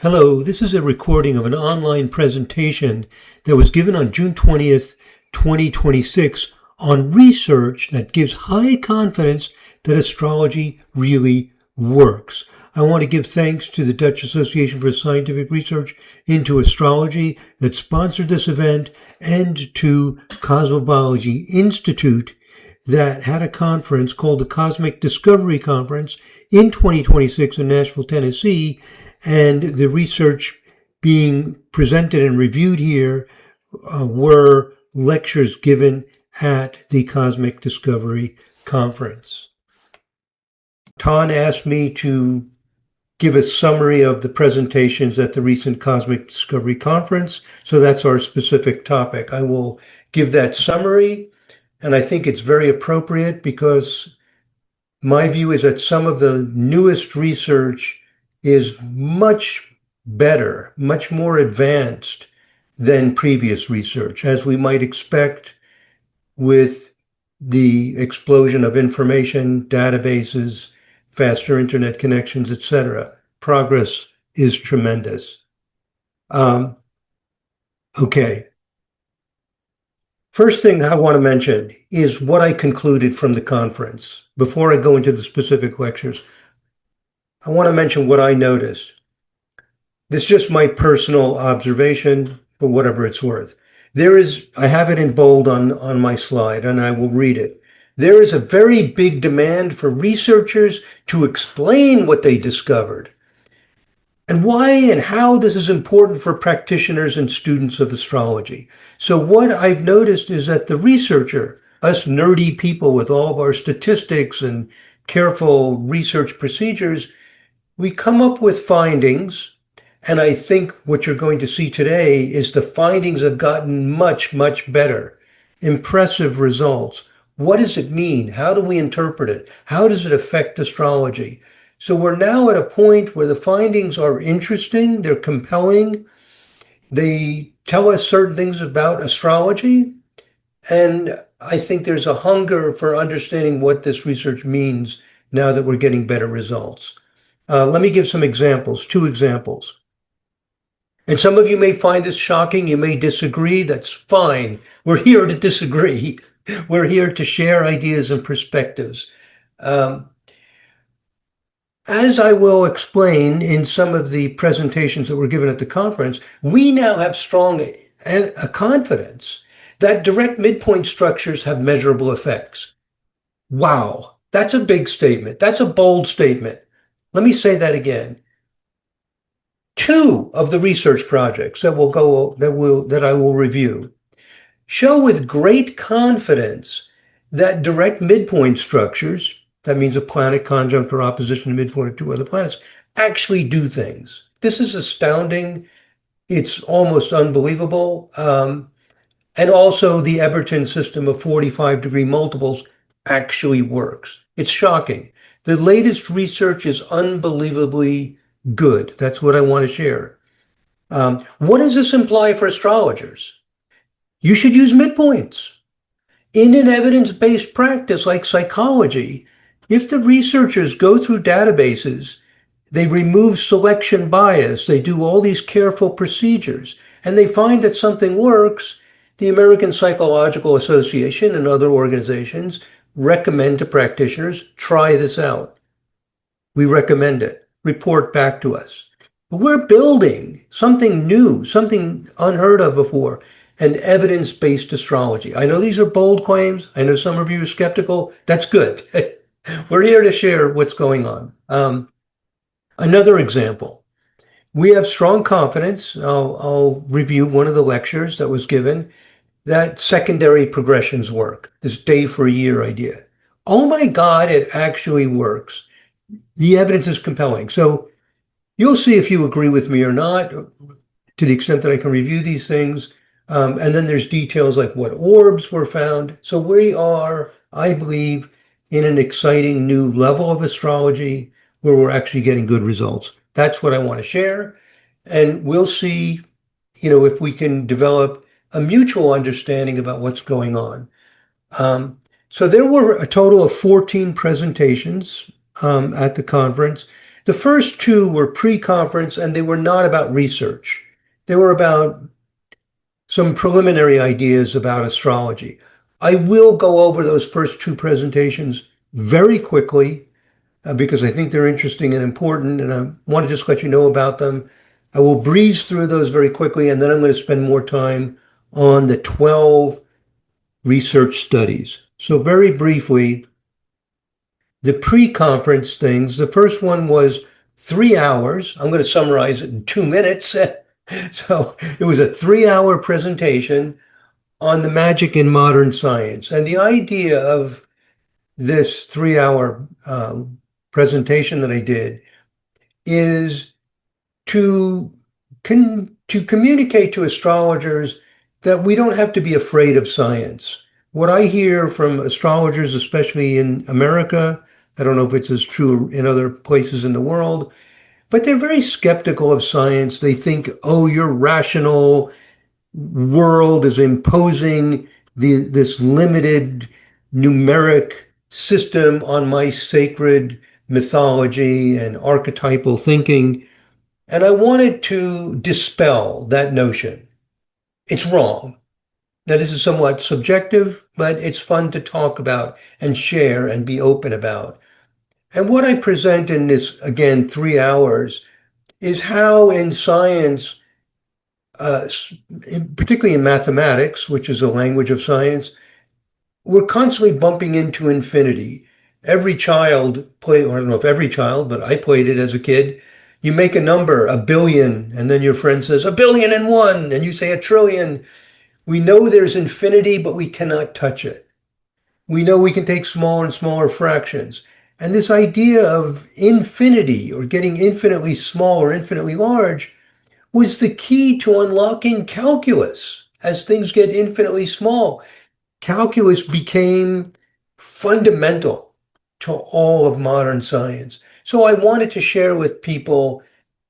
Hello, this is a recording of an online presentation that was given on June 20th, 2026 on research that gives high confidence that astrology really works. I want to give thanks to the Dutch Association for Scientific Research into Astrology that sponsored this event and to Cosmobiology Institute that had a conference called the Cosmic Discovery Conference in 2026 in Nashville, Tennessee, and the research being presented and reviewed here were lectures given at the Cosmic Discovery Conference. Ton asked me to give a summary of the presentations at the recent Cosmic Discovery Conference, so that's our specific topic. I will give that summary, and I think it's very appropriate because my view is that some of the newest research is much better, much more advanced than previous research, as we might expect with the explosion of information, databases, faster internet connections, etc. Progress is tremendous. Okay. First thing I want to mention is what I concluded from the conference. Before I go into the specific lectures, I want to mention what I noticed. This is just my personal observation, for whatever it's worth. I have it in bold on my slide, and I will read it. There is a very big demand for researchers to explain what they discovered and why and how this is important for practitioners and students of astrology. So what I've noticed is that the researcher, us nerdy people with all of our statistics and careful research procedures, we come up with findings, and I think what you're going to see today is the findings have gotten much, much better. Impressive results. What does it mean? How do we interpret it? How does it affect astrology? So we're now at a point where the findings are interesting, they're compelling, they tell us certain things about astrology, and I think there's a hunger for understanding what this research means now that we're getting better results. Let me give some examples, 2 examples. And some of you may find this shocking, you may disagree, that's fine. We're here to disagree. We're here to share ideas and perspectives. As I will explain in some of the presentations that were given at the conference, we now have strong confidence that direct midpoint structures have measurable effects. Wow, that's a big statement. That's a bold statement. Let me say that again. 2 of the research projects that I will review show with great confidence that direct midpoint structures, that means a planet conjunct or opposition to midpoint of 2 other planets, actually do things. This is astounding. It's almost unbelievable. And also the Eberton system of 45-degree multiples actually works. It's shocking. The latest research is unbelievably good. That's what I want to share. What does this imply for astrologers? You should use midpoints. In an evidence-based practice like psychology, if the researchers go through databases, they remove selection bias, they do all these careful procedures, and they find that something works, the American Psychological Association and other organizations recommend to practitioners, try this out. We recommend it. Report back to us. But we're building something new, something unheard of before, an evidence-based astrology. I know these are bold claims. I know some of you are skeptical. That's good. We're here to share what's going on. Another example. We have strong confidence. I'll review one of the lectures that was given, that secondary progressions work, this day for a year idea. Oh my God, it actually works. The evidence is compelling. So you'll see if you agree with me or not, to the extent that I can review these things. And then there's details like what orbs were found. So we are, I believe, in an exciting new level of astrology where we're actually getting good results. That's what I want to share. And we'll see, if we can develop a mutual understanding about what's going on. So there were a total of 14 presentations at the conference. The first two were pre-conference and they were not about research. They were about some preliminary ideas about astrology. I will go over those first two presentations very quickly because I think they're interesting and important, and I want to just let you know about them. I will breeze through those very quickly, and then I'm going to spend more time on the 12 research studies. So very briefly, the pre-conference things, the first one was 3 hours. I'm going to summarize it in 2 minutes. So it was a 3 hour presentation on the magic in modern science. And the idea of this 3 hour presentation that I did is to to communicate to astrologers that we don't have to be afraid of science. What I hear from astrologers, especially in America, I don't know if it's as true in other places in the world, but they're very skeptical of science. They think, oh, your rational world is imposing this limited numeric system on my sacred mythology and archetypal thinking. And I wanted to dispel that notion. It's wrong. Now, this is somewhat subjective, but it's fun to talk about and share and be open about. And what I present in this, again, 3 hours, is how in science, uh, particularly in mathematics, which is a language of science, we're constantly bumping into infinity. Every child play, or I don't know if every child, but I played it as a kid. You make a number, 1 billion, and then your friend says 1,000,000,001, and you say 1,000,000,000,000. We know there's infinity, but we cannot touch it. We know we can take smaller and smaller fractions. And this idea of infinity or getting infinitely small or infinitely large was the key to unlocking calculus. As things get infinitely small, calculus became fundamental to all of modern science. So I wanted to share with people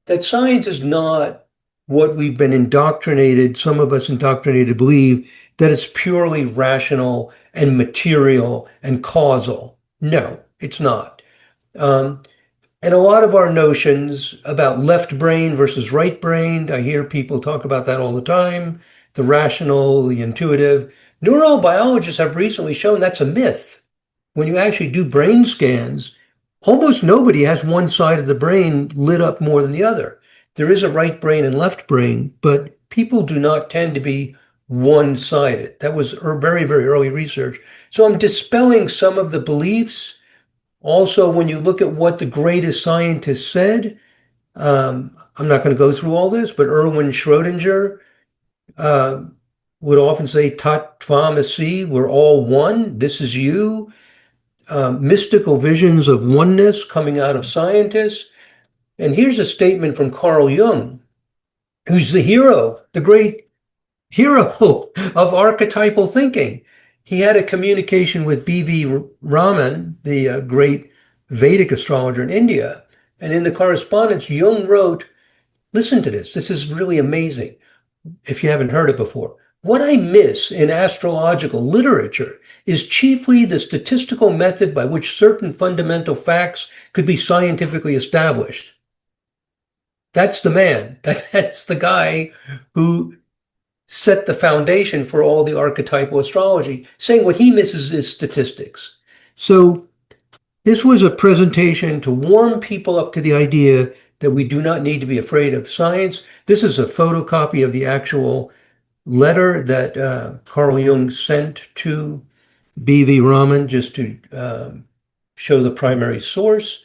that science is not what we've been indoctrinated, some of us indoctrinated to believe, that it's purely rational and material and causal. No, it's not. Um, and a lot of our notions about left brain versus right brain, I hear people talk about that all the time, the rational, the intuitive. Neurobiologists have recently shown that's a myth. When you actually do brain scans, almost nobody has one side of the brain lit up more than the other. There is a right brain and left brain, but people do not tend to be one-sided. That was very, very early research. So I'm dispelling some of the beliefs. Also, when you look at what the greatest scientists said, I'm not going to go through all this, but Erwin Schrödinger uh, would often say, "Tat tvam asi," we're all one. This is you. Mystical visions of oneness coming out of scientists. And here's a statement from Carl Jung, who's the hero, the great hero of archetypal thinking. He had a communication with B.V. Raman, the great Vedic astrologer in India. And in the correspondence, Jung wrote, listen to this. This is really amazing if you haven't heard it before. What I miss in astrological literature is chiefly the statistical method by which certain fundamental facts could be scientifically established. That's the man. That's the guy who set the foundation for all the archetypal astrology, saying what he misses is statistics. So this was a presentation to warm people up to the idea that we do not need to be afraid of science. This is a photocopy of the actual letter that Carl Jung sent to B.V. Raman just to show the primary source.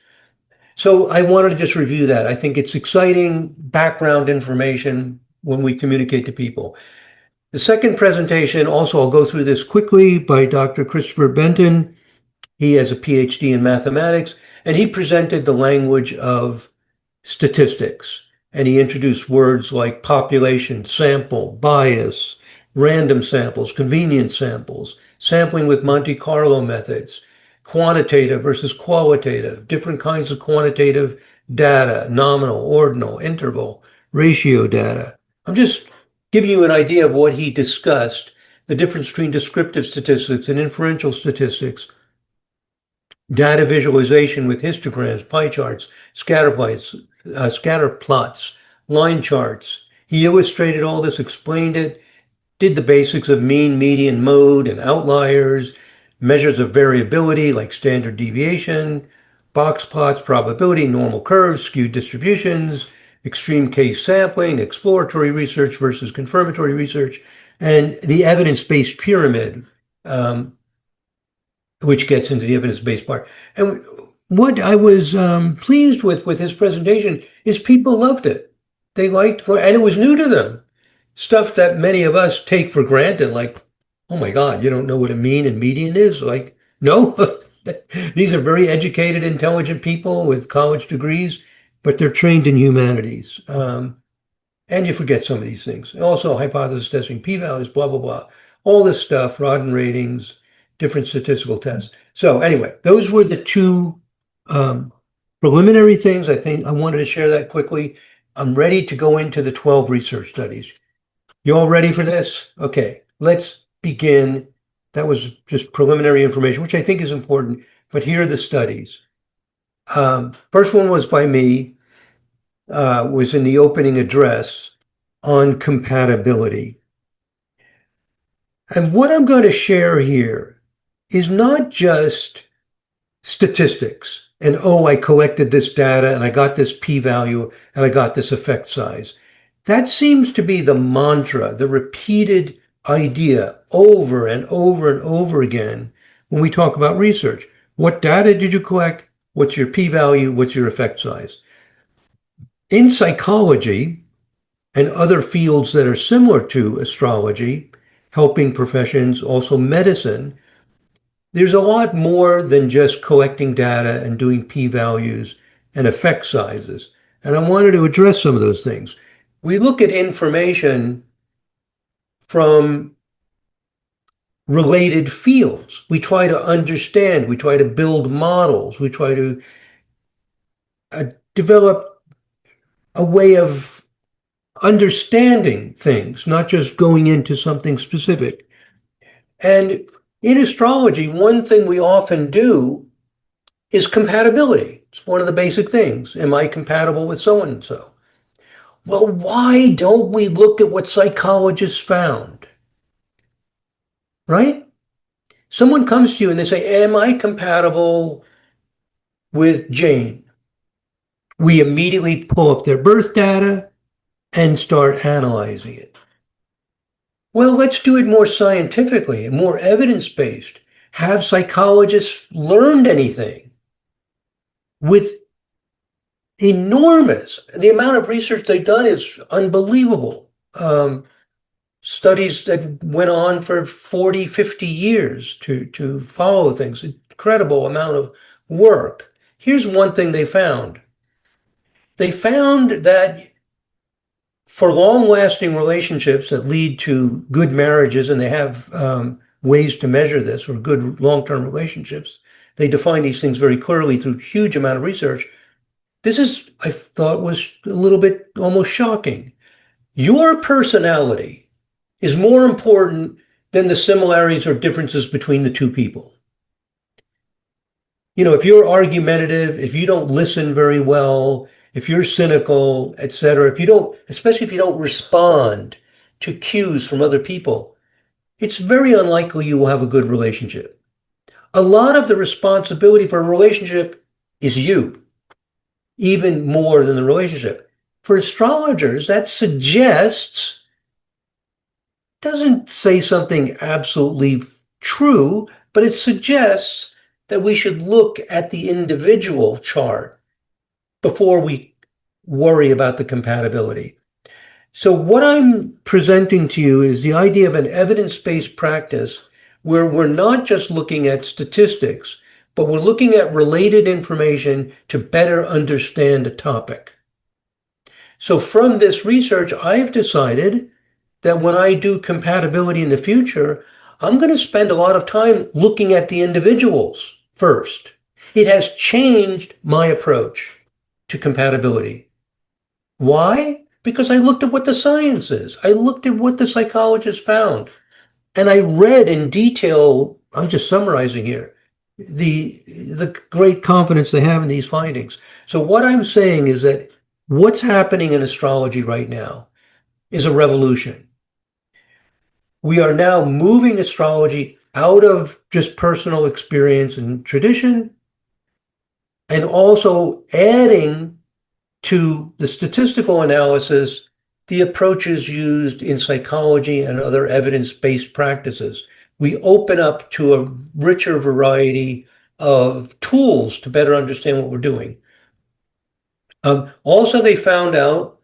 So I wanted to just review that. I think it's exciting background information when we communicate to people. The second presentation, also I'll go through this quickly, by Dr. Christopher Benton. He has a PhD in mathematics, and he presented the language of statistics. And he introduced words like population, sample, bias, random samples, convenience samples, sampling with Monte Carlo methods, quantitative versus qualitative, different kinds of quantitative data, nominal, ordinal, interval, ratio data. I'm just giving you an idea of what he discussed, the difference between descriptive statistics and inferential statistics. data visualization with histograms, pie charts, scatter plots, line charts. He illustrated all this, explained it, did the basics of mean, median, mode, and outliers, measures of variability like standard deviation, box plots, probability, normal curves, skewed distributions, extreme case sampling, exploratory research versus confirmatory research, and the evidence-based pyramid, um, which gets into the evidence-based part. And what I was pleased with his presentation is people loved it. They liked, and it was new to them. Stuff that many of us take for granted, like, oh my God, you don't know what a mean and median is? Like, no. These are very educated, intelligent people with college degrees, but they're trained in humanities. And you forget some of these things. Also, hypothesis testing, p-values, blah, blah, blah. All this stuff, Rodden ratings, different statistical tests. So anyway, those were the two um, preliminary things. I think I wanted to share that quickly. I'm ready to go into the 12 research studies. You all ready for this? Okay, let's begin. That was just preliminary information, which I think is important, but here are the studies. First one was by me, was in the opening address on compatibility. And what I'm going to share here is not just statistics and, oh, I collected this data and I got this p-value and I got this effect size. That seems to be the mantra, the repeated idea over and over and over again when we talk about research. What data did you collect? What's your p-value? What's your effect size? In psychology and other fields that are similar to astrology, helping professions, also medicine, there's a lot more than just collecting data and doing p-values and effect sizes. And I wanted to address some of those things. We look at information from related fields. We try to understand, we try to build models, we try to develop a way of understanding things, not just going into something specific. And in astrology, one thing we often do is compatibility. It's one of the basic things. Am I compatible with so and so? Well, why don't we look at what psychologists found? Right? Someone comes to you and they say, am I compatible with Jane? We immediately pull up their birth data and start analyzing it. Well, let's do it more scientifically and more evidence-based. Have psychologists learned anything? With the amount of research they've done is unbelievable. Studies that went on for 40, 50 years to follow things, incredible amount of work. Here's one thing they found. They found that for long-lasting relationships that lead to good marriages, and they have ways to measure this, or good long-term relationships, they define these things very clearly through a huge amount of research. This is, I thought, was a little bit almost shocking. Your personality is more important than the similarities or differences between the two people. You know, if you're argumentative, if you don't listen very well, if you're cynical, etc., especially if you don't respond to cues from other people, it's very unlikely you will have a good relationship. A lot of the responsibility for a relationship is you, even more than the relationship. For astrologers, that doesn't say something absolutely true, but it suggests that we should look at the individual chart before we worry about the compatibility. So what I'm presenting to you is the idea of an evidence-based practice where we're not just looking at statistics, but we're looking at related information to better understand a topic. So from this research, I've decided that when I do compatibility in the future, I'm going to spend a lot of time looking at the individuals first. It has changed my approach to compatibility. Why? Because I looked at what the science is. I looked at what the psychologists found. And I read in detail, I'm just summarizing here, the great confidence they have in these findings. So what I'm saying is that what's happening in astrology right now is a revolution. We are now moving astrology out of just personal experience and tradition and also adding to the statistical analysis the approaches used in psychology and other evidence-based practices. We open up to a richer variety of tools to better understand what we're doing. Also, they found out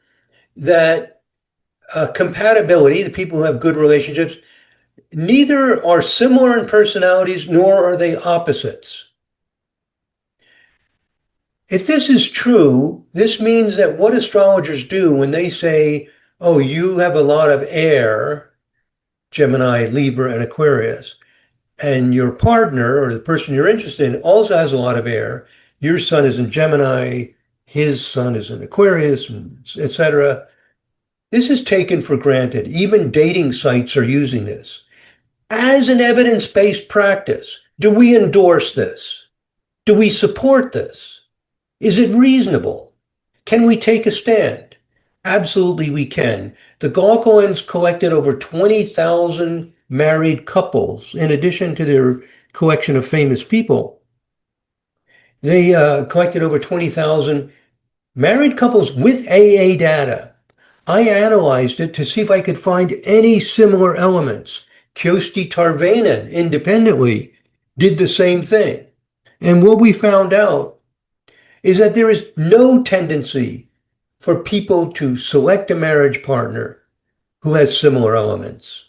that compatibility, the people who have good relationships, neither are similar in personalities nor are they opposites. If this is true, this means that what astrologers do when they say, oh, you have a lot of air, Gemini, Libra, and Aquarius, and your partner or the person you're interested in also has a lot of air, your sun is in Gemini, his sun is in Aquarius, etc. This is taken for granted. Even dating sites are using this as an evidence-based practice. Do we endorse this? Do we support this? Is it reasonable? Can we take a stand? Absolutely, we can. The Gauquelins collected over 20,000 married couples, in addition to their collection of famous people. They collected over 20,000 married couples with AA data. I analyzed it to see if I could find any similar elements. Kiosti Tarvainen independently did the same thing. And what we found out is that there is no tendency for people to select a marriage partner who has similar elements.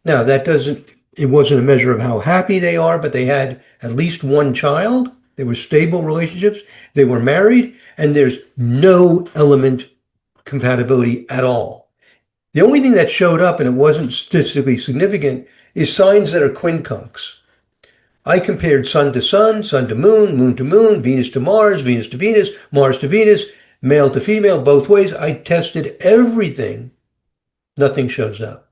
Now, it wasn't a measure of how happy they are, but they had at least one child. They were stable relationships. They were married, and there's no element compatibility at all. The only thing that showed up, and it wasn't statistically significant, is signs that are quincunx. I compared sun to moon, moon to moon, Venus to Mars, Venus to Venus, Mars to Venus, male to female, both ways. I tested everything. Nothing shows up.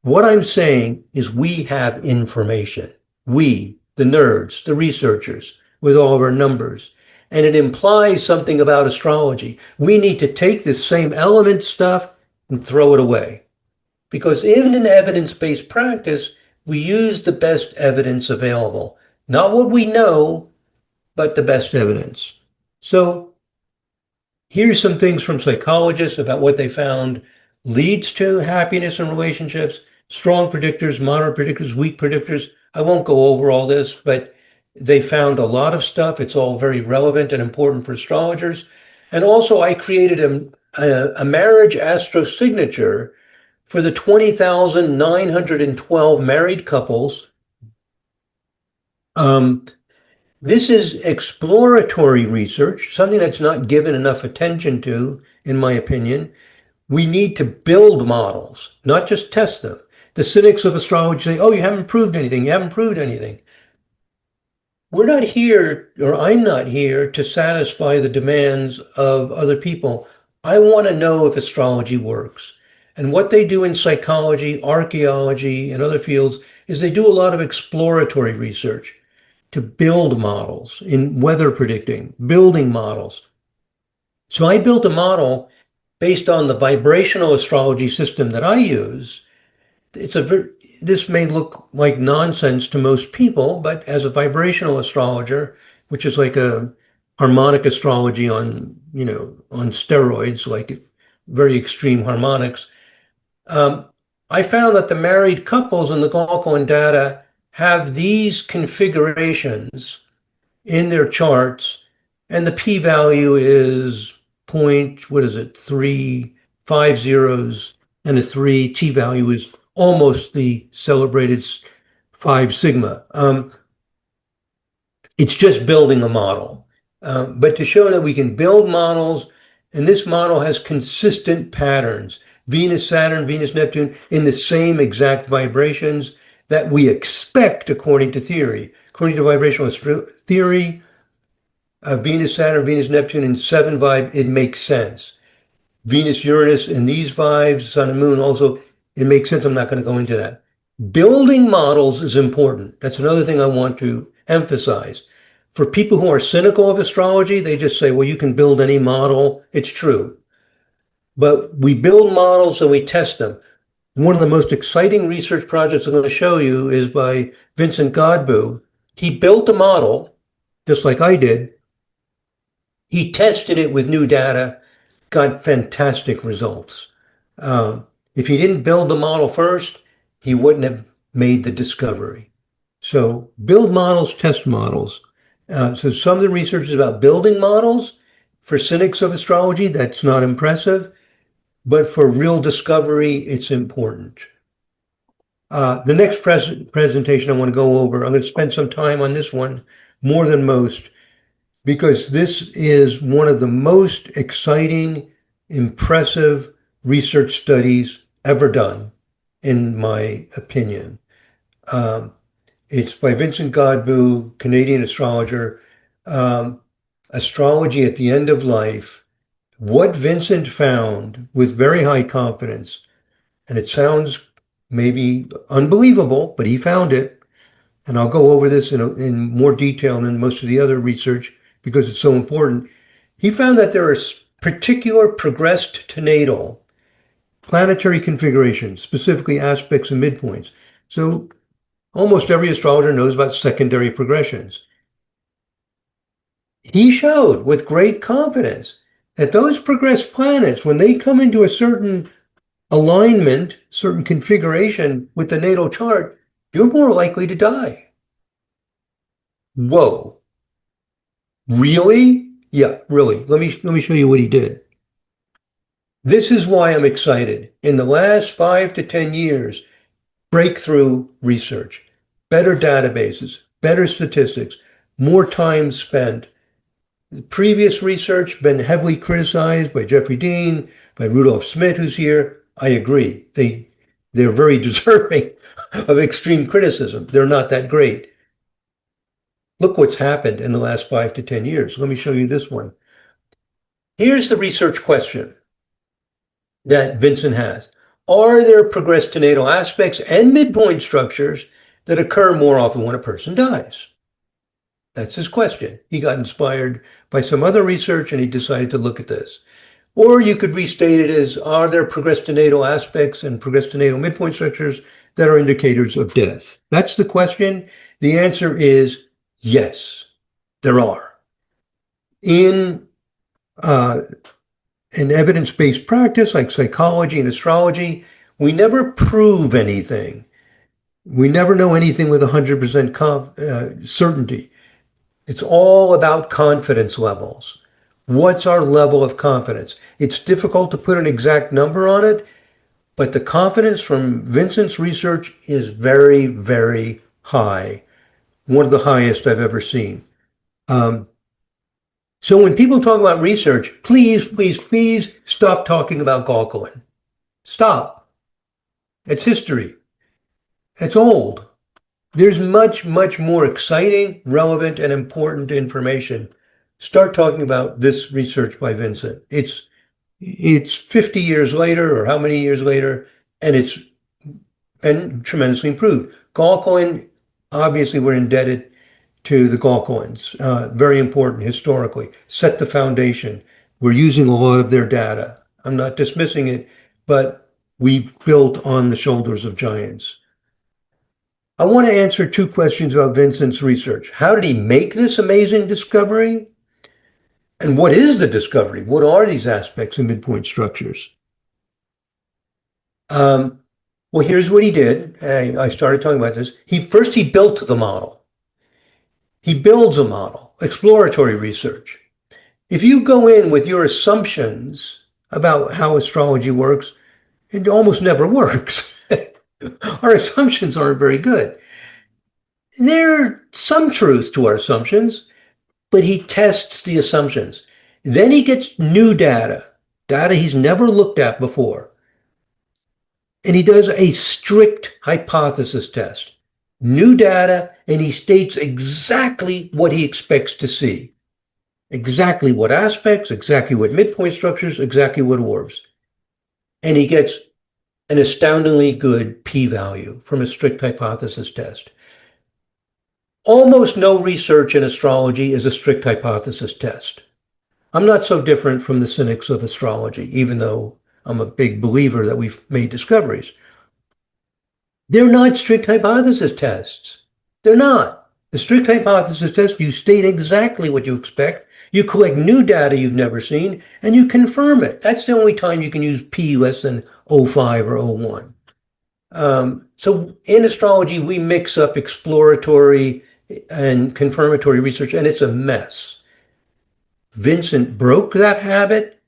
What I'm saying is we have information. We, the nerds, the researchers, with all of our numbers. And it implies something about astrology. We need to take this same element stuff and throw it away. Because even in evidence-based practice, we use the best evidence available. Not what we know, but the best evidence. So here's some things from psychologists about what they found leads to happiness in relationships, strong predictors, moderate predictors, weak predictors. I won't go over all this, but they found a lot of stuff. It's all very relevant and important for astrologers. And also I created a marriage astrosignature for the 20,912 married couples. This is exploratory research, something that's not given enough attention to, in my opinion. We need to build models, not just test them. The cynics of astrology say, oh, you haven't proved anything. You haven't proved anything. We're not here, or I'm not here to satisfy the demands of other people. I want to know if astrology works. And what they do in psychology, archaeology, and other fields is they do a lot of exploratory research to build models in weather predicting, building models. So I built a model based on the vibrational astrology system that I use. This may look like nonsense to most people, but as a vibrational astrologer, which is like a harmonic astrology on steroids, like very extreme harmonics, I found that the married couples in the Gauquelin data have these configurations in their charts, and the p-value is what is it, 5 zeros and a 3. T-value is almost the celebrated 5 sigma. It's just building a model. But to show that we can build models, and this model has consistent patterns, Venus, Saturn, Venus, Neptune, in the same exact vibrations that we expect according to theory. According to vibrational theory, Venus, Saturn, Venus, Neptune in 7 vibe, it makes sense. Venus, Uranus in these vibes, Sun and Moon also, it makes sense. I'm not going to go into that. Building models is important. That's another thing I want to emphasize. For people who are cynical of astrology, they just say, well, you can build any model. It's true. But we build models and we test them. One of the most exciting research projects I'm going to show you is by Vincent Godbout. He built a model, just like I did. He tested it with new data, got fantastic results. If he didn't build the model first, he wouldn't have made the discovery. So build models, test models. So some of the research is about building models. For cynics of astrology, that's not impressive. But for real discovery, it's important. The next presentation I want to go over, I'm going to spend some time on this one, more than most, because this is one of the most exciting, impressive research studies ever done, in my opinion. It's by Vincent Godbout, Canadian astrologer. Astrology at the End of Life. What Vincent found with very high confidence, and it sounds maybe unbelievable, but he found it. And I'll go over this in more detail than most of the other research because it's so important. He found that there are particular progressed to natal planetary configurations, specifically aspects and midpoints. So almost every astrologer knows about secondary progressions. He showed with great confidence that those progressed planets, when they come into a certain alignment, certain configuration with the natal chart, you're more likely to die. Whoa. Really? Yeah, really. Let me show you what he did. This is why I'm excited. In the last 5 to 10 years, breakthrough research, better databases, better statistics, more time spent. Previous research been heavily criticized by Jeffrey Dean, by Rudolph Schmidt, who's here. I agree. They're very deserving of extreme criticism. They're not that great. Look what's happened in the last 5 to 10 years. Let me show you this one. Here's the research question that Vincent has. Are there progressed to natal aspects and midpoint structures that occur more often when a person dies? That's his question. He got inspired by some other research and he decided to look at this. Or you could restate it as, are there progressed to natal aspects and progressed to natal midpoint structures that are indicators of death? That's the question. The answer is yes, there are. In an evidence-based practice like psychology and astrology, we never prove anything. We never know anything with 100% certainty. It's all about confidence levels. What's our level of confidence? It's difficult to put an exact number on it, but the confidence from Vincent's research is very, very high. One of the highest I've ever seen. So when people talk about research, please, please, please stop talking about Gauquelin. Stop. It's history. It's old. There's much, much more exciting, relevant, and important information. Start talking about this research by Vincent. It's 50 years later, or how many years later, and it's been tremendously improved. Gauquelin, obviously, we're indebted to the Gauquelins. Very important historically. Set the foundation. We're using a lot of their data. I'm not dismissing it, but we've built on the shoulders of giants. I want to answer two questions about Vincent's research. How did he make this amazing discovery? And what is the discovery? What are these aspects and midpoint structures? Well, here's what he did. I started talking about this. First he built the model. He builds a model, exploratory research. If you go in with your assumptions about how astrology works, it almost never works. Our assumptions aren't very good. There are some truth to our assumptions, but he tests the assumptions. Then he gets new data he's never looked at before. And he does a strict hypothesis test. New data, and he states exactly what he expects to see. Exactly what aspects, exactly what midpoint structures, exactly what orbs. And he gets an astoundingly good p-value from a strict hypothesis test. Almost no research in astrology is a strict hypothesis test. I'm not so different from the cynics of astrology, even though I'm a big believer that we've made discoveries. They're not strict hypothesis tests. They're not. The strict hypothesis test, you state exactly what you expect, you collect new data you've never seen, and you confirm it. That's the only time you can use p less than 0.05 or 0.01. So in astrology, we mix up exploratory and confirmatory research, and it's a mess. Vincent broke that habit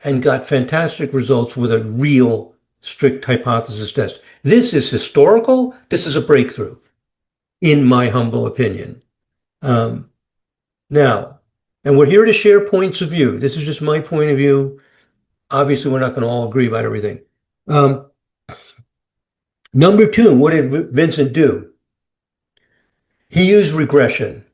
and got fantastic results with a real strict hypothesis test. This is historical. This is a breakthrough, in my humble opinion. Um, Now, and we're here to share points of view. This is just my point of view. Obviously, we're not going to all agree about everything. Um, Number two, what did Vincent do? He used regression.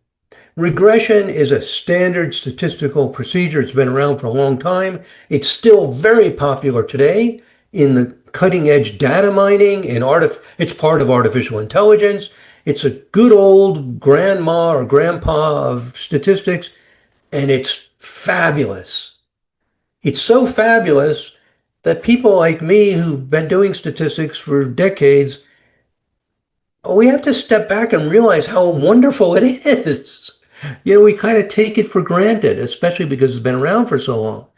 Regression is a standard statistical procedure. It's been around for a long time. It's still very popular today in the cutting edge data mining. It's part of artificial intelligence. It's a good old grandma or grandpa of statistics, and it's fabulous. It's so fabulous that people like me who've been doing statistics for decades, we have to step back and realize how wonderful it is. We kind of take it for granted, especially because it's been around for so long.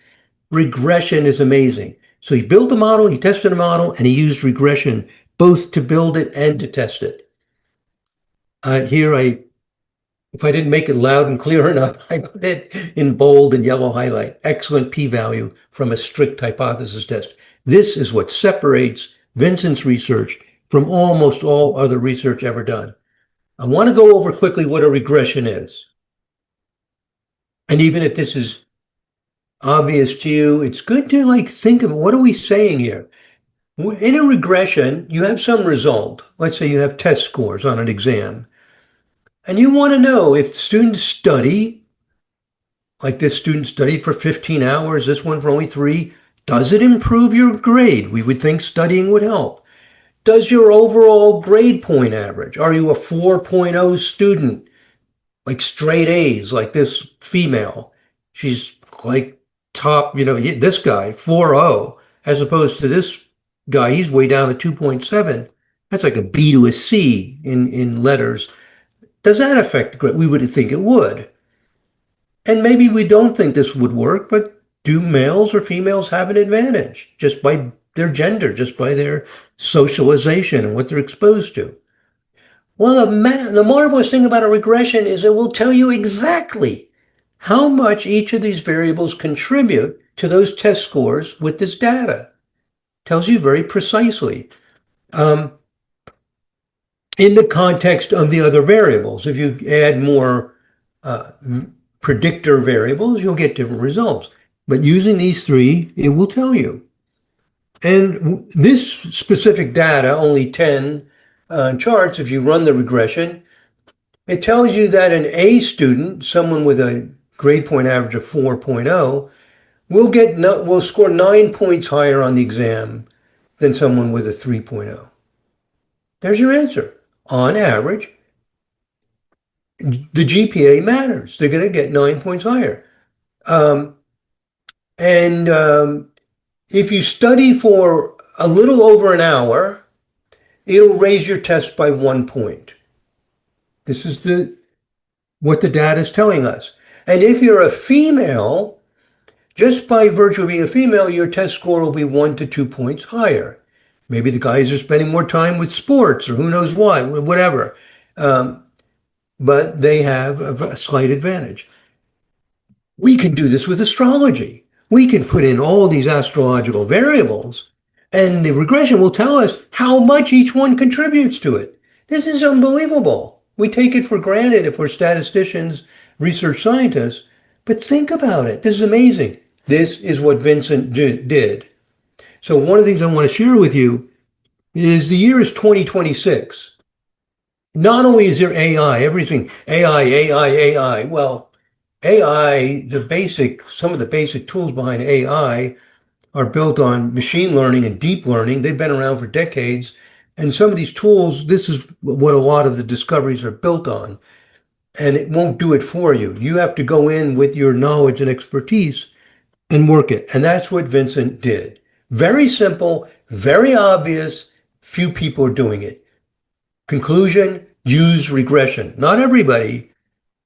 Regression is amazing. So he built a model, he tested a model, and he used regression both to build it and to test it. If I didn't make it loud and clear enough, I put it in bold and yellow highlight. Excellent p-value from a strict hypothesis test. This is what separates Vincent's research from almost all other research ever done. I want to go over quickly what a regression is. And even if this is obvious to you, it's good to think of what are we saying here? In a regression, you have some result. Let's say you have test scores on an exam. And you want to know if students study, like this student studied for 15 hours, this one for only 3, does it improve your grade? We would think studying would help. Does your overall grade point average? Are you a 4.0 student, like straight A's, like this female? She's like top, this guy, 4.0, as opposed to this guy, he's way down at 2.7. That's like a B to a C in letters. Does that affect the grade? We would think it would. And maybe we don't think this would work, but do males or females have an advantage just by their gender, just by their socialization and what they're exposed to? Well, the marvelous thing about a regression is it will tell you exactly how much each of these variables contribute to those test scores with this data. Tells you very precisely. In the context of the other variables, if you add more predictor variables, you'll get different results. But using these three, it will tell you. And this specific data, only 10 charts, if you run the regression, it tells you that an A student, someone with a grade point average of 4.0, will score 9 points higher on the exam than someone with a 3.0. There's your answer. On average, the GPA matters. They're going to get 9 points higher. If you study for a little over an hour, it'll raise your test by 1 point. This is what the data is telling us. And if you're a female, just by virtue of being a female, your test score will be 1 to 2 points higher. Maybe the guys are spending more time with sports or who knows what, whatever. But they have a slight advantage. We can do this with astrology. We can put in all these astrological variables, and the regression will tell us how much each one contributes to it. This is unbelievable. We take it for granted if we're statisticians, research scientists, but think about it. This is amazing. This is what Vincent did. So one of the things I want to share with you is the year is 2026. Not only is there AI, everything, AI. Well, AI, some of the basic tools behind AI are built on machine learning and deep learning. They've been around for decades. And some of these tools, this is what a lot of the discoveries are built on. And it won't do it for you. You have to go in with your knowledge and expertise and work it. And that's what Vincent did. Very simple, very obvious. Few people are doing it. Conclusion, use regression. Not everybody,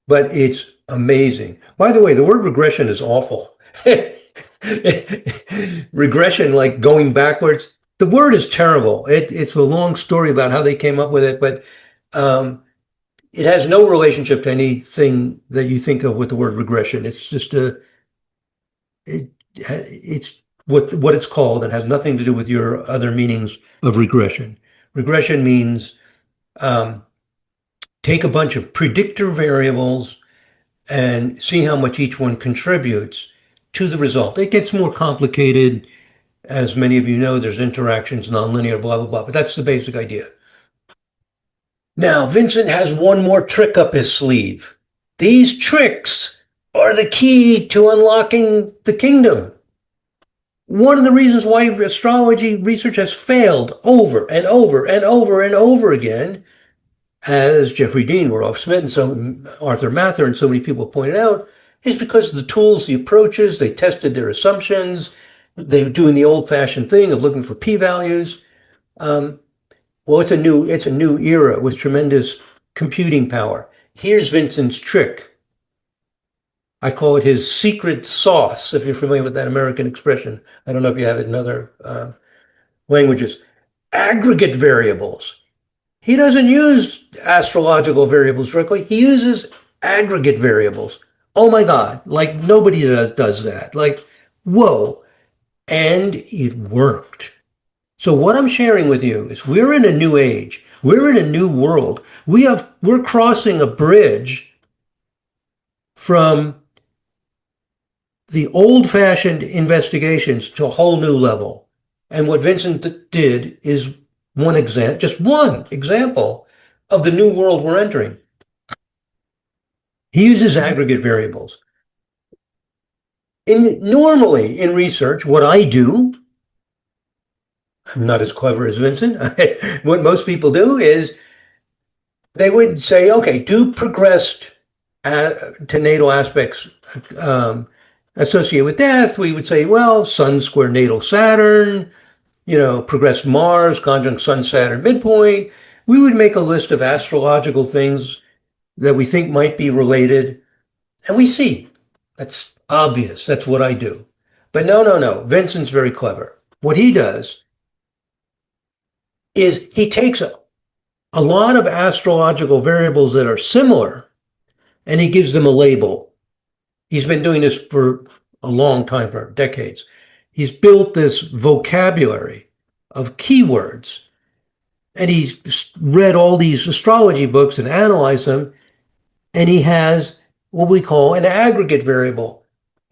but it's amazing. By the way, the word regression is awful. Regression, like going backwards, the word is terrible. It's a long story about how they came up with it, but it has no relationship to anything that you think of with the word regression. It's just it's what it's called. It has nothing to do with your other meanings of regression. Regression means um, take a bunch of predictor variables and see how much each one contributes to the result. It gets more complicated. As many of you know, there's interactions, nonlinear, blah, blah, blah, but that's the basic idea. Now, Vincent has one more trick up his sleeve. These tricks are the key to unlocking the kingdom. One of the reasons why astrology research has failed over and over and over and over again, as Jeffrey Dean, Rudolph Smith, and so Arthur Mather and so many people pointed out, is because of the tools, the approaches, they tested their assumptions, they were doing the old-fashioned thing of looking for p-values. Well, it's a new era with tremendous computing power. Here's Vincent's trick. I call it his secret sauce, if you're familiar with that American expression. I don't know if you have it in other languages. Aggregate variables. He doesn't use astrological variables directly. He uses aggregate variables. Oh my God, like nobody does that. Like, whoa. And it worked. So what I'm sharing with you is we're in a new age. We're in a new world. We're crossing a bridge from the old-fashioned investigations to a whole new level. And what Vincent did is just one example of the new world we're entering. He uses aggregate variables. Normally in research, what I do, I'm not as clever as Vincent. What most people do is they would say, okay, do progressed to natal aspects associated with death. We would say, well, Sun square natal Saturn, progressed Mars, conjunct Sun, Saturn, midpoint. We would make a list of astrological things that we think might be related. And we see. That's obvious. That's what I do. But no. Vincent's very clever. What he does is he takes a lot of astrological variables that are similar and he gives them a label. He's been doing this for a long time, for decades. He's built this vocabulary of keywords and he's read all these astrology books and analyzed them. And he has what we call an aggregate variable.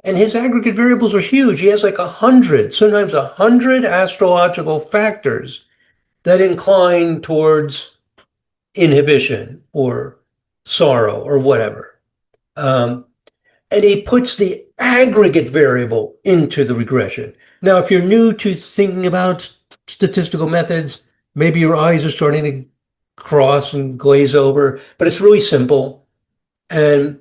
And his aggregate variables are huge. He has like 100, sometimes 100 astrological factors that incline towards inhibition or sorrow or whatever. And he puts the aggregate variable into the regression. Now, if you're new to thinking about statistical methods, maybe your eyes are starting to cross and glaze over, but it's really simple. And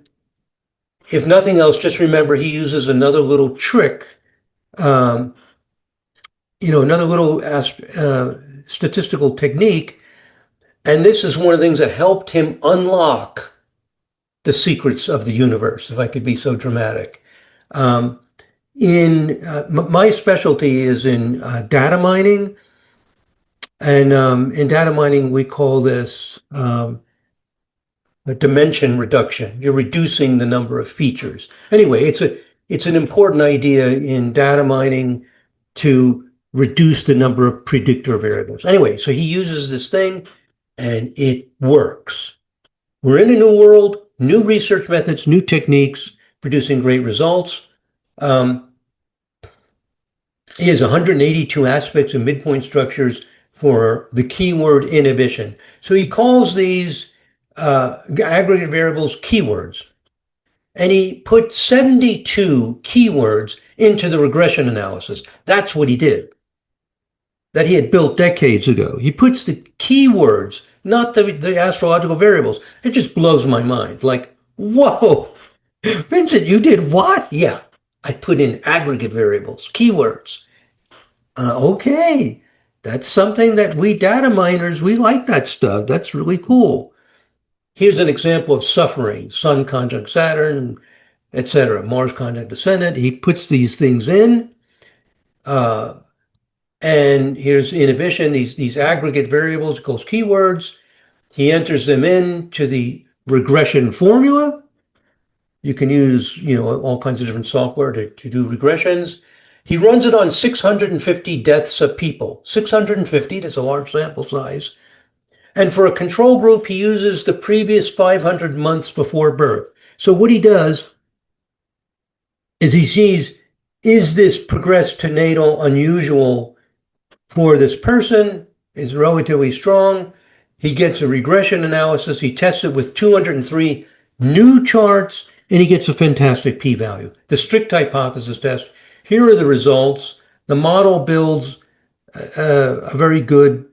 if nothing else, just remember he uses another little trick, another little statistical technique. And this is one of the things that helped him unlock the secrets of the universe, if I could be so dramatic. My specialty is in data mining. And in data mining, we call this a dimension reduction. You're reducing the number of features. Anyway, it's an important idea in data mining to reduce the number of predictor variables. Anyway, so he uses this thing and it works. We're in a new world, new research methods, new techniques, producing great results. He has 182 aspects and midpoint structures for the keyword inhibition. So he calls these aggregate variables keywords. and he put 72 keywords into the regression analysis. That's what he did, that he had built decades ago. He puts the keywords, not the astrological variables. It just blows my mind. Like, whoa, Vincent, you did what? Yeah, I put in aggregate variables, keywords. Okay, that's something that we data miners, we like that stuff. That's really cool. Here's an example of suffering, Sun conjunct Saturn, etc., Mars conjunct Ascendant. He puts these things in, uh, and here's inhibition, these aggregate variables, calls keywords. He enters them into the regression formula. You can use, all kinds of different software to do regressions. He runs it on 650 deaths of people. 650, that's a large sample size. And for a control group, he uses the previous 500 months before birth. So what he does is he sees, is this progressed to natal unusual for this person? Is relatively strong. He gets a regression analysis. He tests it with 203 new charts, and he gets a fantastic p-value. The strict hypothesis test. Here are the results. The model builds a very good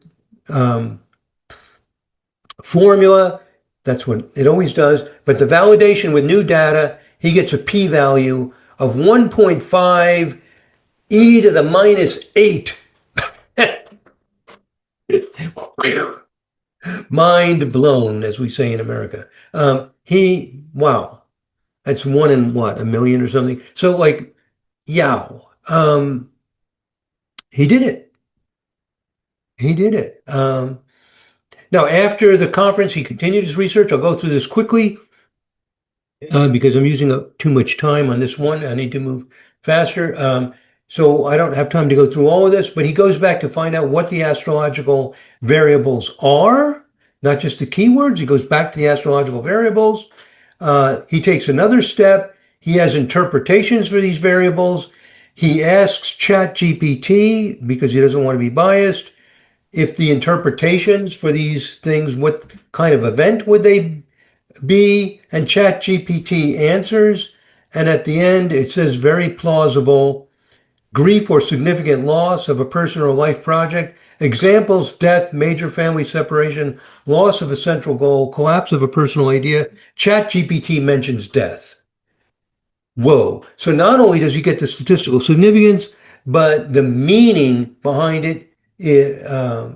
formula. That's what it always does. But the validation with new data, he gets a p-value of 1.5 e to the minus 8. Mind blown, as we say in America. Wow, that's one in what, a million or something. So like, yow. He did it. He did it. Now, after the conference, he continued his research. I'll go through this quickly because I'm using up too much time on this one. I need to move faster. So I don't have time to go through all of this, but he goes back to find out what the astrological variables are, not just the keywords. He goes back to the astrological variables. He takes another step. He has interpretations for these variables. He asks ChatGPT, because he doesn't want to be biased, if the interpretations for these things, what kind of event would they be? And ChatGPT answers. And at the end, it says very plausible. Grief or significant loss of a personal life project. Examples: death, major family separation, loss of a central goal, collapse of a personal idea. ChatGPT mentions death. Whoa. So not only does he get the statistical significance, but the meaning behind it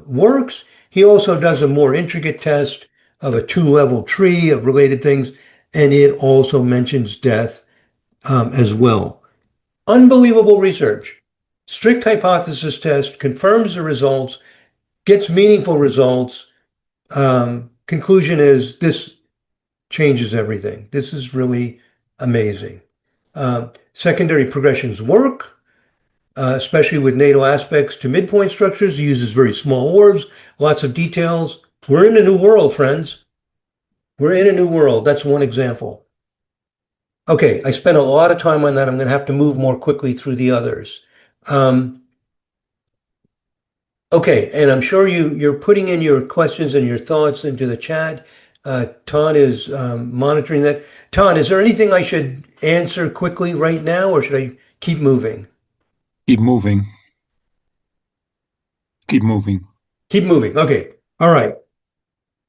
works. He also does a more intricate test of a two-level tree of related things, and it also mentions death as well. Unbelievable research. Strict hypothesis test, confirms the results, gets meaningful results. Conclusion is this changes everything. This is really amazing. Secondary progressions work, especially with natal aspects to midpoint structures. He uses very small orbs, lots of details. We're in a new world, friends. We're in a new world. That's one example. Okay, I spent a lot of time on that. I'm going to have to move more quickly through the others. Okay, and I'm sure you're putting in your questions and your thoughts into the chat. Todd is monitoring that. Todd, is there anything I should answer quickly right now, or should I keep moving? Keep moving. Keep moving. Keep moving. Okay. All right.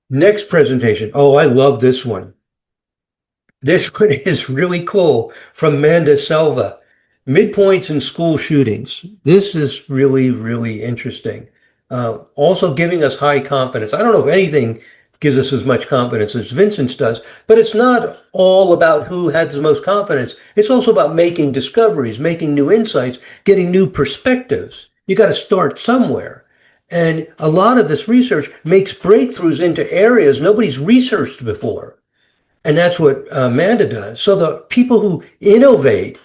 Next presentation. Oh, I love this one. This one is really cool, from Manda Selva. Midpoints in school shootings. This is really, really interesting. Also giving us high confidence. I don't know if anything gives us as much confidence as Vincent's does, but it's not all about who has the most confidence. It's also about making discoveries, making new insights, getting new perspectives. You got to start somewhere. And a lot of this research makes breakthroughs into areas nobody's researched before. And that's what Amanda does. So the people who innovate,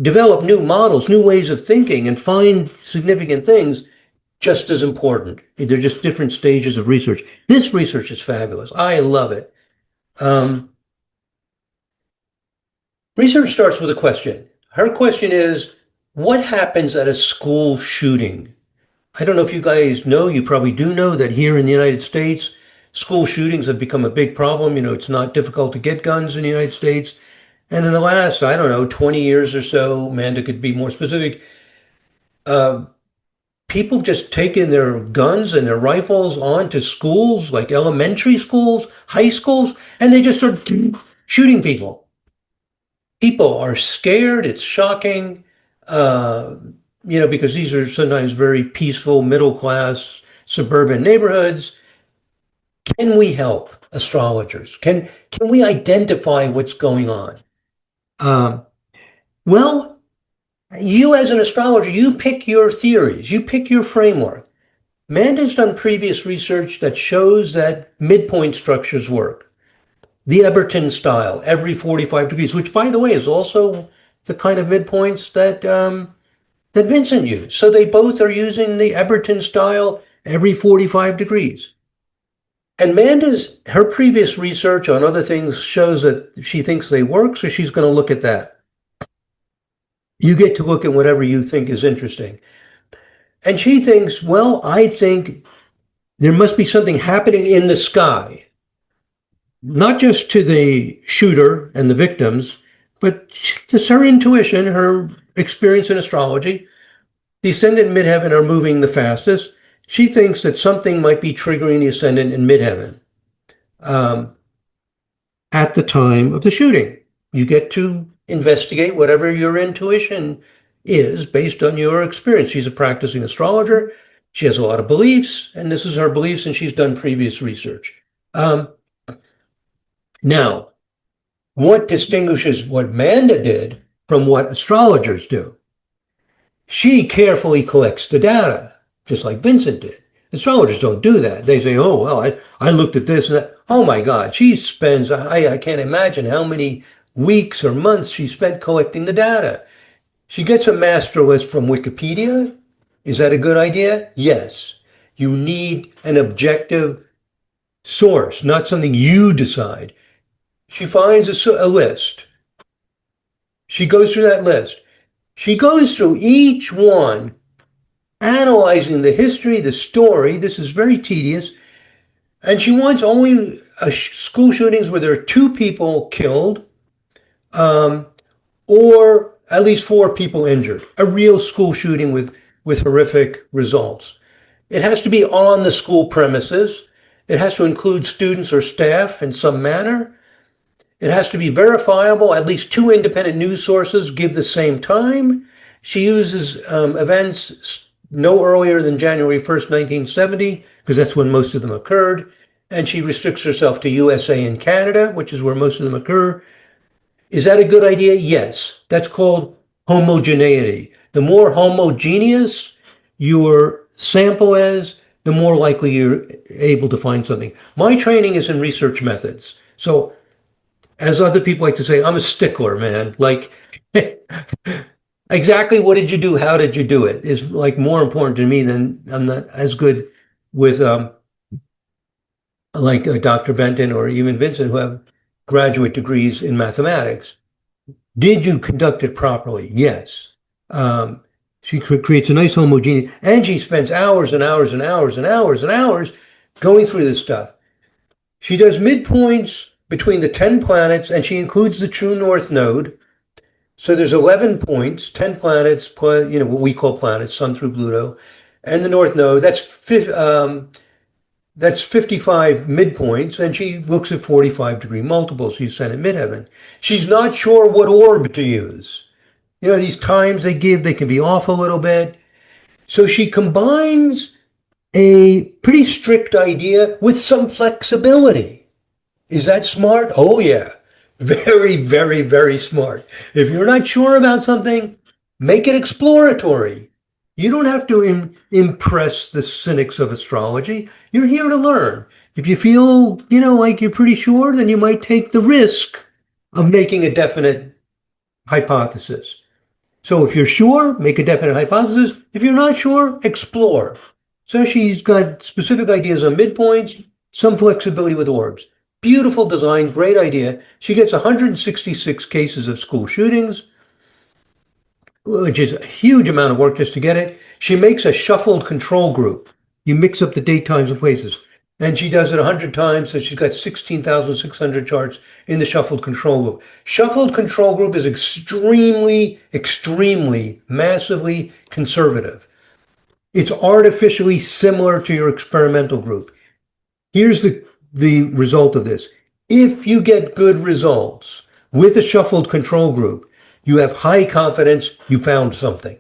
develop new models, new ways of thinking, and find significant things, just as important. They're just different stages of research. This research is fabulous. I love it. Research starts with a question. Her question is, what happens at a school shooting? I don't know if you guys know, you probably do know that here in the United States, school shootings have become a big problem. It's not difficult to get guns in the United States. And in the last, I don't know, 20 years or so, Amanda could be more specific, uh, people just taking their guns and their rifles onto schools, like elementary schools, high schools, and they just start shooting people. People are scared. It's shocking, uh, because these are sometimes very peaceful, middle class, suburban neighborhoods. Can we help astrologers? Can we identify what's going on? Um, well, you as an astrologer, you pick your theories, you pick your framework. Manda's done previous research that shows that midpoint structures work. The Eberton style, every 45 degrees, which, by the way, is also the kind of midpoints that Vincent used. So they both are using the Eberton style every 45 degrees. And her previous research on other things shows that she thinks they work, so she's going to look at that. You get to look at whatever you think is interesting. And she thinks, well, I think there must be something happening in the sky, not just to the shooter and the victims, but just her intuition, her experience in astrology. The ascendant and midheaven are moving the fastest. She thinks that something might be triggering the ascendant and midheaven at the time of the shooting. You get to investigate whatever your intuition is based on your experience. She's a practicing astrologer. She has a lot of beliefs, and this is her beliefs, and she's done previous research. Um, Now, what distinguishes what Manda did from what astrologers do? She carefully collects the data, just like Vincent did. Astrologers don't do that. They say, oh, well, I looked at this and that. Oh my God, she spends, I can't imagine how many weeks or months she spent collecting the data. She gets a master list from Wikipedia. Is that a good idea? Yes. You need an objective source, not something you decide. She finds a list. She goes through that list. She goes through each one, analyzing the history, the story. This is very tedious. And she wants only school shootings where there are two people killed, um, or at least four people injured. A real school shooting with horrific results. It has to be on the school premises. It has to include students or staff in some manner. It has to be verifiable. At least two independent news sources give the same time. She uses events no earlier than January 1st, 1970, because that's when most of them occurred. And she restricts herself to USA and Canada, which is where most of them occur. Is that a good idea? Yes. That's called homogeneity. The more homogeneous your sample is, the more likely you're able to find something. My training is in research methods. So as other people like to say, I'm a stickler, man. Like, exactly what did you do? How did you do it? Is like more important to me than I'm not as good with like Dr. Benton or even Vincent, who have graduate degrees in mathematics. Did you conduct it properly? Yes. Um, she creates a nice homogeneous, and she spends hours and hours and hours and hours and hours going through this stuff. She does midpoints between the 10 planets, and she includes the true north node. So there's 11 points, 10 planets, what we call planets, Sun through Pluto, and the north node. That's 55 midpoints, and she looks at 45-degree multiples. She's sent at midheaven. She's not sure what orb to use. These times they give, they can be off a little bit. So she combines a pretty strict idea with some flexibility. Is that smart? Oh, yeah. Very, very, very smart. If you're not sure about something, make it exploratory. You don't have to impress the cynics of astrology. You're here to learn. If you feel, like you're pretty sure, then you might take the risk of making a definite hypothesis. So if you're sure, make a definite hypothesis. If you're not sure, explore. So she's got specific ideas on midpoints, some flexibility with orbs. Beautiful design, great idea. She gets 166 cases of school shootings, which is a huge amount of work just to get it. She makes a shuffled control group. You mix up the date, times, and places. And she does it 100 times, so she's got 16,600 charts in the shuffled control group. Shuffled control group is extremely, extremely, massively conservative. It's artificially similar to your experimental group. Here's the result of this. If you get good results with a shuffled control group, you have high confidence you found something.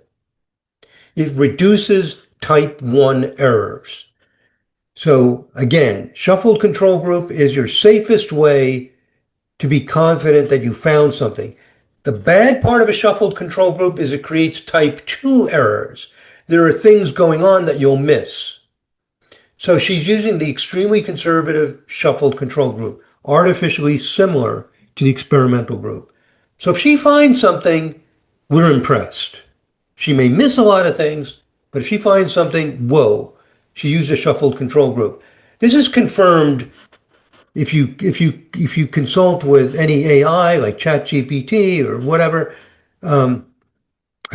It reduces type 1 errors. So again, shuffled control group is your safest way to be confident that you found something. The bad part of a shuffled control group is it creates type 2 errors. There are things going on that you'll miss. So she's using the extremely conservative shuffled control group, artificially similar to the experimental group. So if she finds something, we're impressed. She may miss a lot of things, but if she finds something, whoa, she used a shuffled control group. This is confirmed if you consult with any AI like ChatGPT or whatever,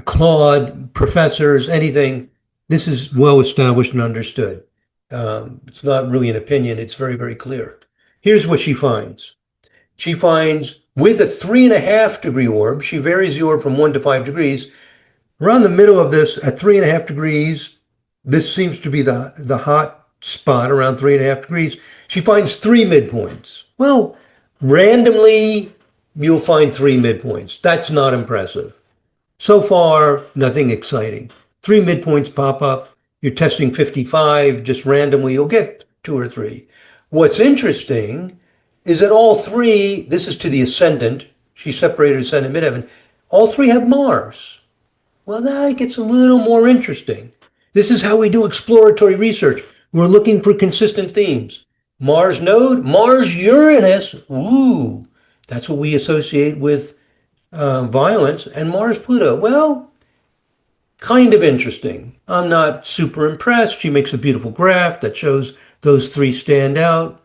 Claude, professors, anything. This is well established and understood. It's not really an opinion. It's very, very clear. Here's what she finds. She finds with a 3.5 degree orb, she varies the orb from 1 to 5 degrees. Around the middle of this, at 3.5 degrees, this seems to be the hot spot around 3.5 degrees. She finds three midpoints. Well, randomly, you'll find three midpoints. That's not impressive. So far, nothing exciting. Three midpoints pop up. You're testing 55, just randomly, you'll get two or three. What's interesting is that all three, this is to the ascendant, she separated ascendant midheaven, all three have Mars. Well, that gets a little more interesting. This is how we do exploratory research. We're looking for consistent themes. Mars node, Mars Uranus, ooh, that's what we associate with violence, and Mars Pluto. Well, kind of interesting. I'm not super impressed. She makes a beautiful graph that shows those three stand out.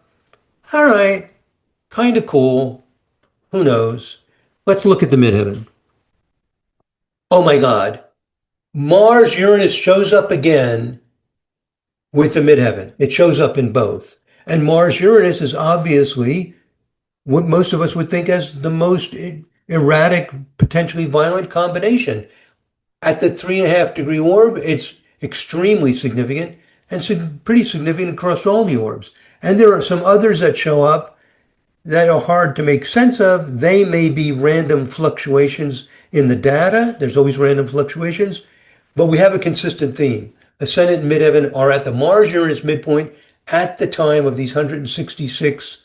All right, kind of cool. Who knows? Let's look at the midheaven. Oh my God. Mars Uranus shows up again with the midheaven. It shows up in both. And Mars Uranus is obviously what most of us would think as the most erratic, potentially violent combination. At the 3.5 degree orb, it's extremely significant and pretty significant across all the orbs. And there are some others that show up that are hard to make sense of. They may be random fluctuations in the data. There's always random fluctuations, but we have a consistent theme. Ascendant and midheaven are at the Mars-Uranus midpoint at the time of these 166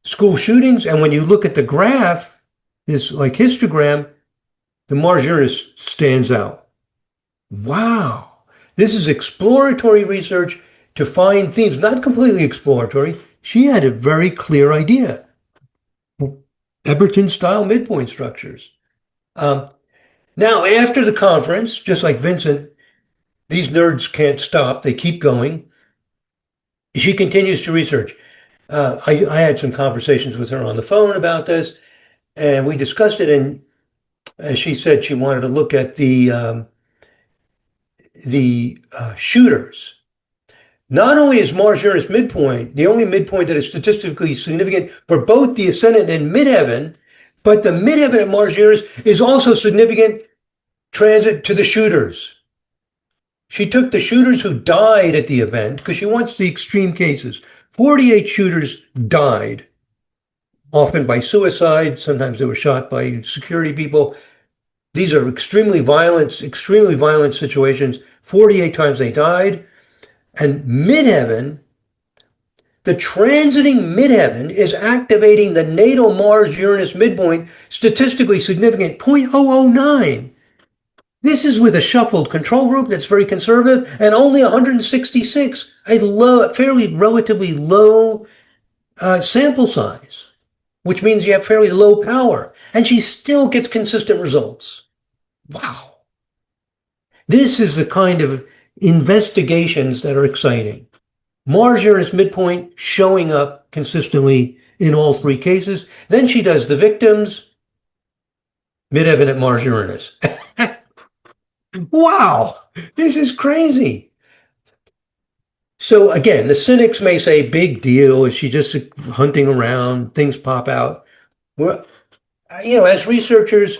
school shootings. And when you look at the graph, this like histogram, the Mars-Uranus stands out. Wow. This is exploratory research to find themes, not completely exploratory. She had a very clear idea. Eberton-style midpoint structures. Now, after the conference, just like Vincent, these nerds can't stop. They keep going. She continues to research. I had some conversations with her on the phone about this, and we discussed it. And she said she wanted to look at the shooters. Not only is Mars-Uranus midpoint the only midpoint that is statistically significant for both the ascendant and midheaven, but the midheaven at Mars-Uranus is also significant transit to the shooters. She took the shooters who died at the event because she wants the extreme cases. 48 shooters died, often by suicide. Sometimes they were shot by security people. These are extremely violent situations. 48 times they died. And midheaven, the transiting midheaven is activating the natal Mars-Uranus midpoint, statistically significant 0.009. This is with a shuffled control group that's very conservative and only 166, a fairly relatively low sample size, which means you have fairly low power, and she still gets consistent results. Wow. This is the kind of investigations that are exciting. Mars-Uranus midpoint showing up consistently in all three cases. Then she does the victims, midheaven at Mars-Uranus. Wow, this is crazy. So again, the cynics may say, big deal. Is she just hunting around? Things pop out. Well, as researchers,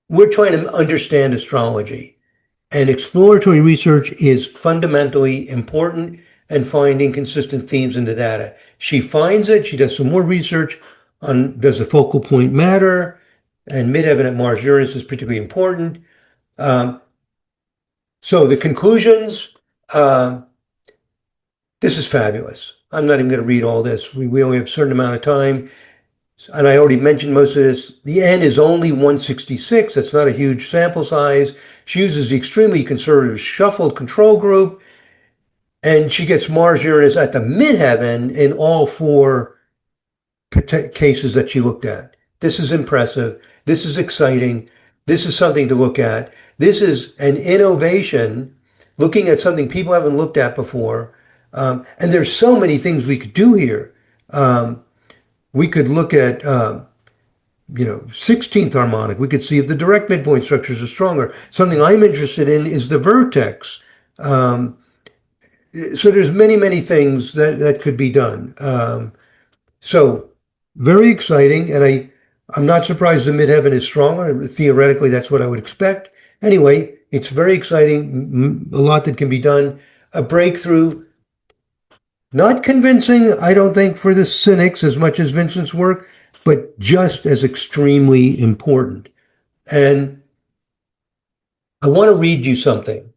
we're trying to understand astrology, and exploratory research is fundamentally important and finding consistent themes in the data. She finds it. She does some more research on does the focal point matter, and midheaven at Mars Uranus is particularly important. Um, so the conclusions. Uh, This is fabulous. I'm not even going to read all this. We only have a certain amount of time. And I already mentioned most of this. The N is only 166. That's not a huge sample size. She uses the extremely conservative shuffled control group, and she gets Mars Uranus at the midheaven in all four cases that she looked at. This is impressive. This is exciting. This is something to look at. This is an innovation, looking at something people haven't looked at before. And there's so many things we could do here. We could look at, 16th harmonic. We could see if the direct midpoint structures are stronger. Something I'm interested in is the vertex. So there's many, many things that could be done. So very exciting, and I'm not surprised the midheaven is stronger. Theoretically, that's what I would expect. Anyway, it's very exciting. A lot that can be done. A breakthrough. Not convincing, I don't think, for the cynics as much as Vincent's work, but just as extremely important. And I want to read you something.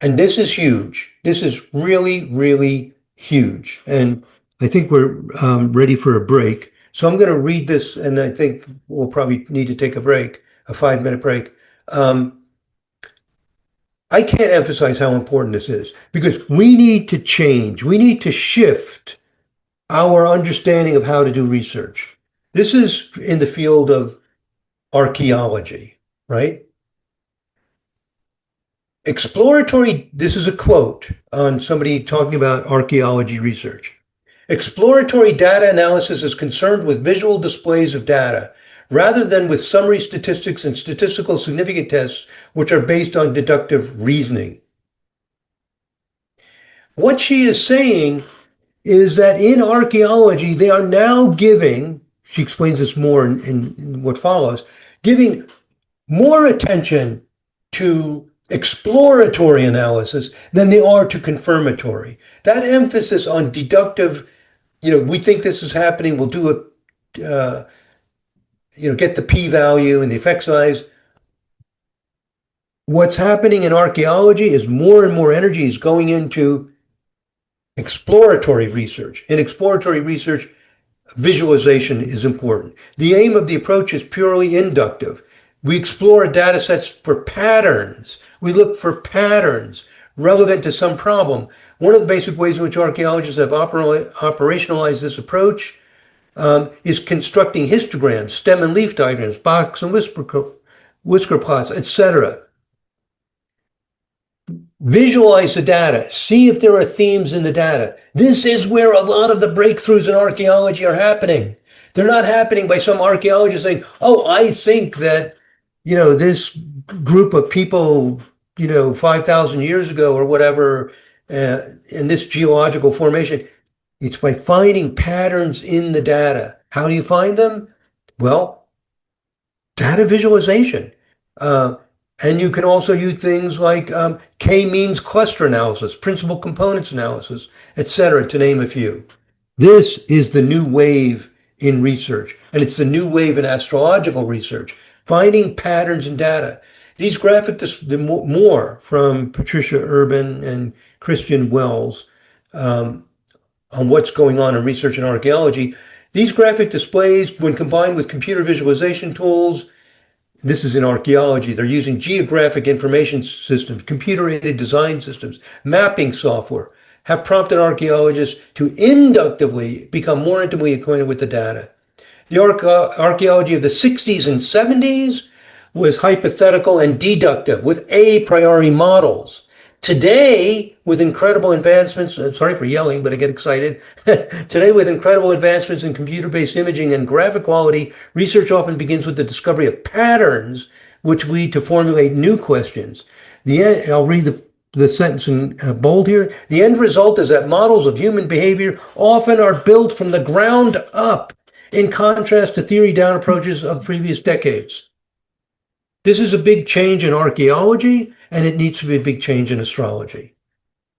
And this is huge. This is really, really huge. And I think we're ready for a break. So I'm going to read this, and I think we'll probably need to take a break, a 5-minute break. I can't emphasize how important this is because we need to change. We need to shift our understanding of how to do research. This is in the field of archaeology, right? This is a quote on somebody talking about archaeology research. Exploratory data analysis is concerned with visual displays of data rather than with summary statistics and statistical significant tests, which are based on deductive reasoning. What she is saying is that in archaeology, they are now giving, she explains this more in what follows, giving more attention to exploratory analysis than they are to confirmatory. That emphasis on deductive, we think this is happening, we'll do it, get the p-value and the effect size. What's happening in archaeology is more and more energy is going into exploratory research. In exploratory research, visualization is important. The aim of the approach is purely inductive. We explore data sets for patterns. We look for patterns relevant to some problem. One of the basic ways in which archaeologists have operationalized this approach is constructing histograms, stem and leaf diagrams, box and whisker plots, etc. Visualize the data. See if there are themes in the data. This is where a lot of the breakthroughs in archaeology are happening. They're not happening by some archaeologist saying, oh, I think that, this group of people, 5,000 years ago or whatever, in this geological formation. It's by finding patterns in the data. How do you find them? Well, data visualization. And you can also use things like k-means cluster analysis, principal components analysis, etc., to name a few. This is the new wave in research, and it's the new wave in astrological research, finding patterns in data. These more from Patricia Urban and Christian Wells on what's going on in research and archaeology. These graphic displays, when combined with computer visualization tools, this is in archaeology. They're using geographic information systems, computer-aided design systems, mapping software, have prompted archaeologists to inductively become more intimately acquainted with the data. The archaeology of the 60s and 70s was hypothetical and deductive with a priori models. Today, with incredible advancements, sorry for yelling, but I get excited. Today, with incredible advancements in computer-based imaging and graphic quality, research often begins with the discovery of patterns which lead to formulate new questions. I'll read the sentence in bold here. The end result is that models of human behavior often are built from the ground up, in contrast to theory down approaches of previous decades. This is a big change in archaeology, and it needs to be a big change in astrology.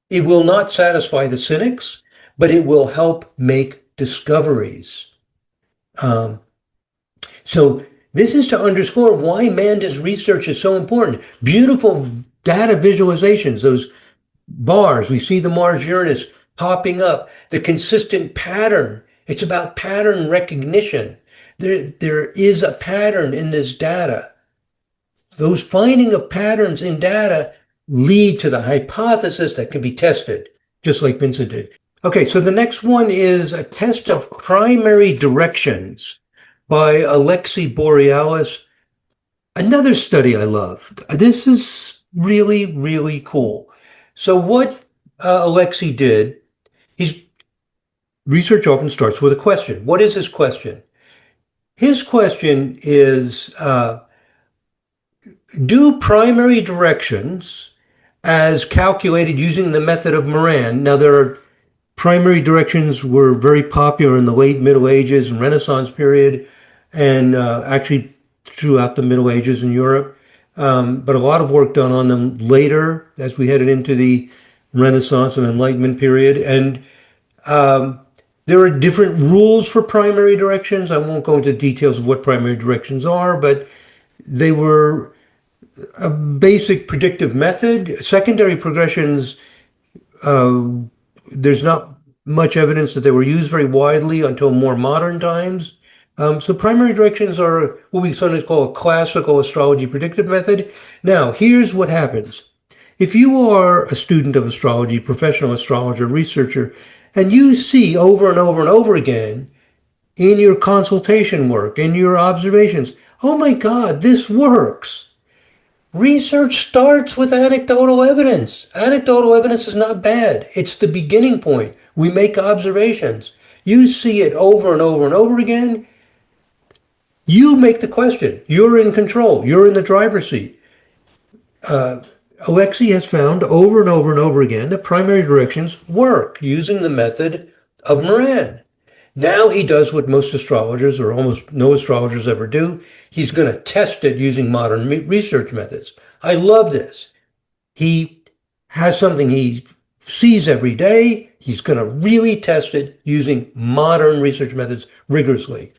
It will not satisfy the cynics, but it will help make discoveries. Um, so this is to underscore why Manda's research is so important. Beautiful data visualizations, those bars, we see the Mars-Uranus popping up, the consistent pattern. It's about pattern recognition. There is a pattern in this data. Those finding of patterns in data lead to the hypothesis that can be tested, just like Vincent did. Okay, so the next one is a test of primary directions by Alexei Borealis. Another study I loved. This is really, really cool. So what Alexei did, his research often starts with a question. What is his question? His question is, do primary directions as calculated using the method of Moran. Now, there are primary directions were very popular in the late Middle Ages and Renaissance period, and actually throughout the Middle Ages in Europe. But a lot of work done on them later as we headed into the Renaissance and Enlightenment period. And there are different rules for primary directions. I won't go into details of what primary directions are, but they were a basic predictive method. Secondary progressions, there's not much evidence that they were used very widely until more modern times. So primary directions are what we sometimes call a classical astrology predictive method. Now, here's what happens. If you are a student of astrology, professional astrologer, researcher, and you see over and over and over again in your consultation work, in your observations, oh my God, this works. Research starts with anecdotal evidence. Anecdotal evidence is not bad. It's the beginning point. We make observations. You see it over and over and over again. You make the question. You're in control. You're in the driver's seat. Alexei has found over and over and over again that primary directions work using the method of Moran. Now he does what most astrologers or almost no astrologers ever do. He's going to test it using modern research methods. I love this. He has something he sees every day. He's going to really test it using modern research methods rigorously.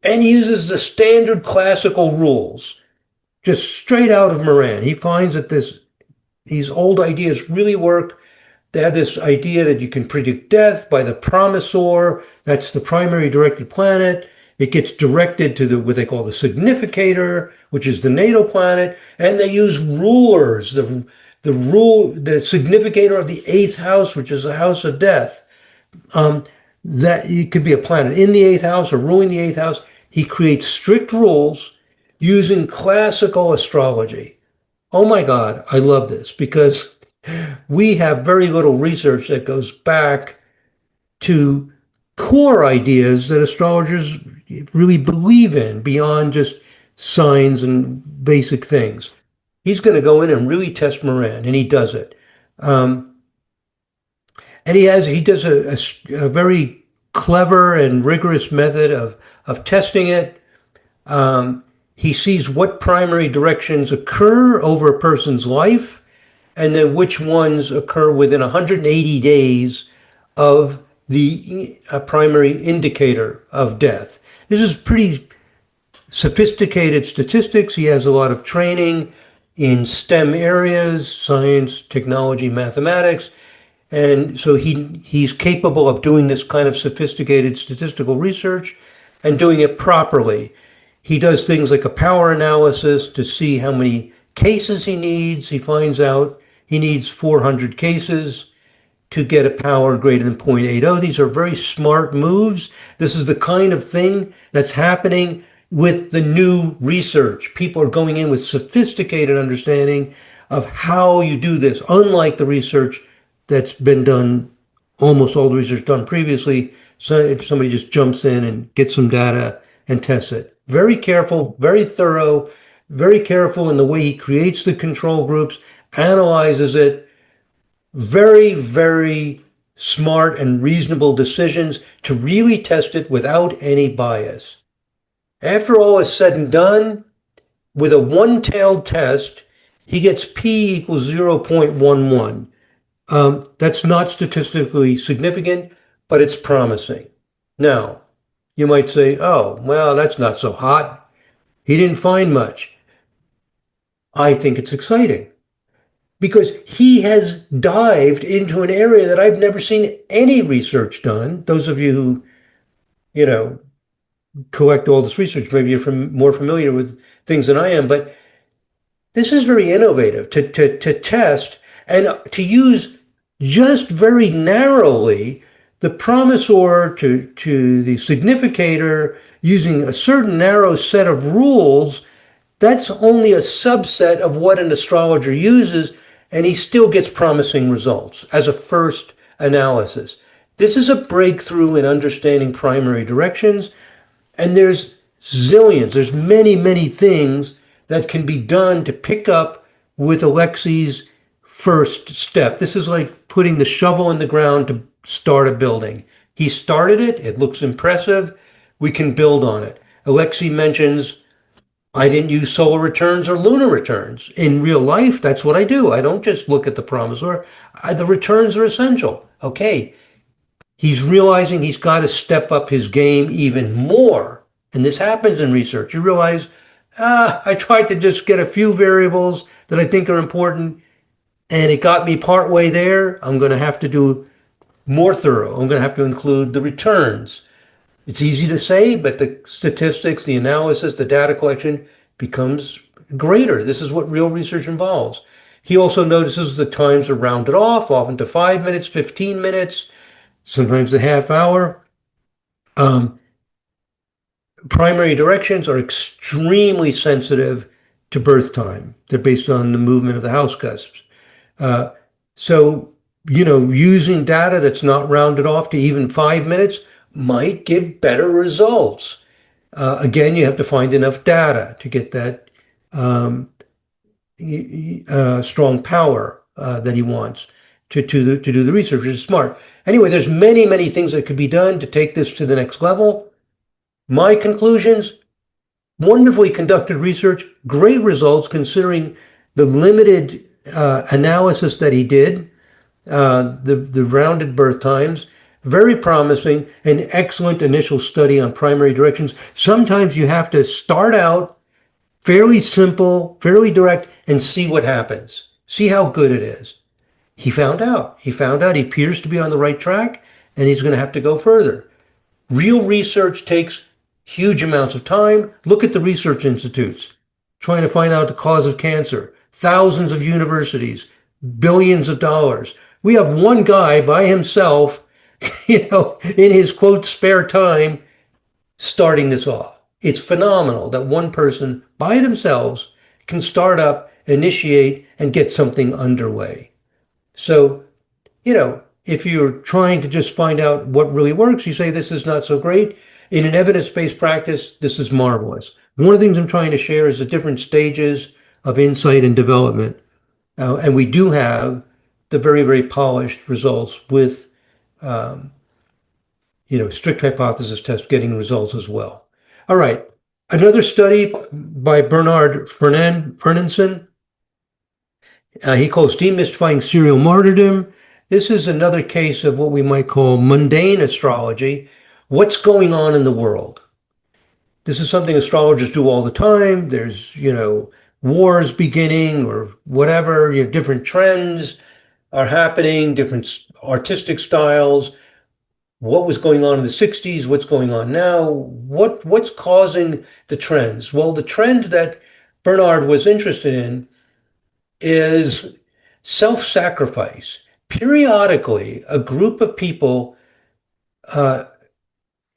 And he uses the standard classical rules, just straight out of Moran. He finds that these old ideas really work. They have this idea that you can predict death by the promissor. That's the primary directed planet. It gets directed to what they call the significator, which is the natal planet, and they use rulers. The significator of the eighth house, which is the house of death. That it could be a planet in the eighth house or ruling the eighth house. He creates strict rules using classical astrology. Oh my God, I love this because we have very little research that goes back to core ideas that astrologers really believe in beyond just signs and basic things. He's going to go in and really test Moran, and he does it. And he does a very clever and rigorous method of testing it. He sees what primary directions occur over a person's life, and then which ones occur within 180 days of the primary indicator of death. This is pretty sophisticated statistics. He has a lot of training in STEM areas, science, technology, mathematics. And so he's capable of doing this kind of sophisticated statistical research and doing it properly. He does things like a power analysis to see how many cases he needs. He finds out he needs 400 cases to get a power greater than 0.80. These are very smart moves. This is the kind of thing that's happening with the new research. People are going in with sophisticated understanding of how you do this, unlike the research that's been done, almost all the research done previously. So if somebody just jumps in and gets some data and tests it. Very careful, very thorough, very careful in the way he creates the control groups, analyzes it. Very, very smart and reasonable decisions to really test it without any bias. After all is said and done, with a one-tailed test, he gets p equals 0.11. That's not statistically significant, but it's promising. Now, you might say, oh, well, that's not so hot. He didn't find much. I think it's exciting because he has dived into an area that I've never seen any research done. Those of you who, you know, collect all this research, maybe you're more familiar with things than I am, but this is very innovative to test and to use just very narrowly the promisor to the significator using a certain narrow set of rules. That's only a subset of what an astrologer uses, and he still gets promising results as a first analysis. This is a breakthrough in understanding primary directions, and there's many, many things that can be done to pick up with Alexi's first step. This is like putting the shovel in the ground to start a building. He started it, it looks impressive, we can build on it. Alexi mentions I didn't use solar returns or lunar returns. In real life, that's what I do. I don't just look at the promisor. The returns are essential. Okay, he's realizing he's got to step up his game even more. And this happens in research. You realize, I tried to just get a few variables that I think are important, and it got me partway there. I'm going to have to do more thorough. I'm going to have to include the returns. It's easy to say, but the statistics, the analysis, the data collection becomes greater. This is what real research involves. He also notices the times are rounded off, often to 5 minutes, 15 minutes, sometimes a half hour. Primary directions are extremely sensitive to birth time. They're based on the movement of the house cusps. Uh, so, using data that's not rounded off to even 5 minutes might give better results. Again, you have to find enough data to get that strong power that he wants to do the research, which is smart. Anyway, there's many, many things that could be done to take this to the next level. My conclusions, wonderfully conducted research, great results considering the limited analysis that he did, the rounded birth times, very promising, an excellent initial study on primary directions. Sometimes you have to start out fairly simple, fairly direct, and see what happens. See how good it is. He found out. He found out he appears to be on the right track, and he's going to have to go further. Real research takes huge amounts of time. Look at the research institutes trying to find out the cause of cancer. Thousands of universities, billions of dollars. We have one guy by himself, in his quote spare time, starting this off. It's phenomenal that one person by themselves can start up, initiate, and get something underway. So, if you're trying to just find out what really works, you say this is not so great. In an evidence-based practice, this is marvelous. One of the things I'm trying to share is the different stages of insight and development. And we do have the very, very polished results with, strict hypothesis test getting results as well. All right. Another study by Bernard Fernandson. He calls demystifying serial martyrdom. This is another case of what we might call mundane astrology. What's going on in the world? This is something astrologers do all the time. There's, wars beginning or whatever, different trends are happening, different artistic styles. What was going on in the 60s? What's going on now? What's causing the trends? Well, the trend that Bernard was interested in is self-sacrifice. Periodically, a group of people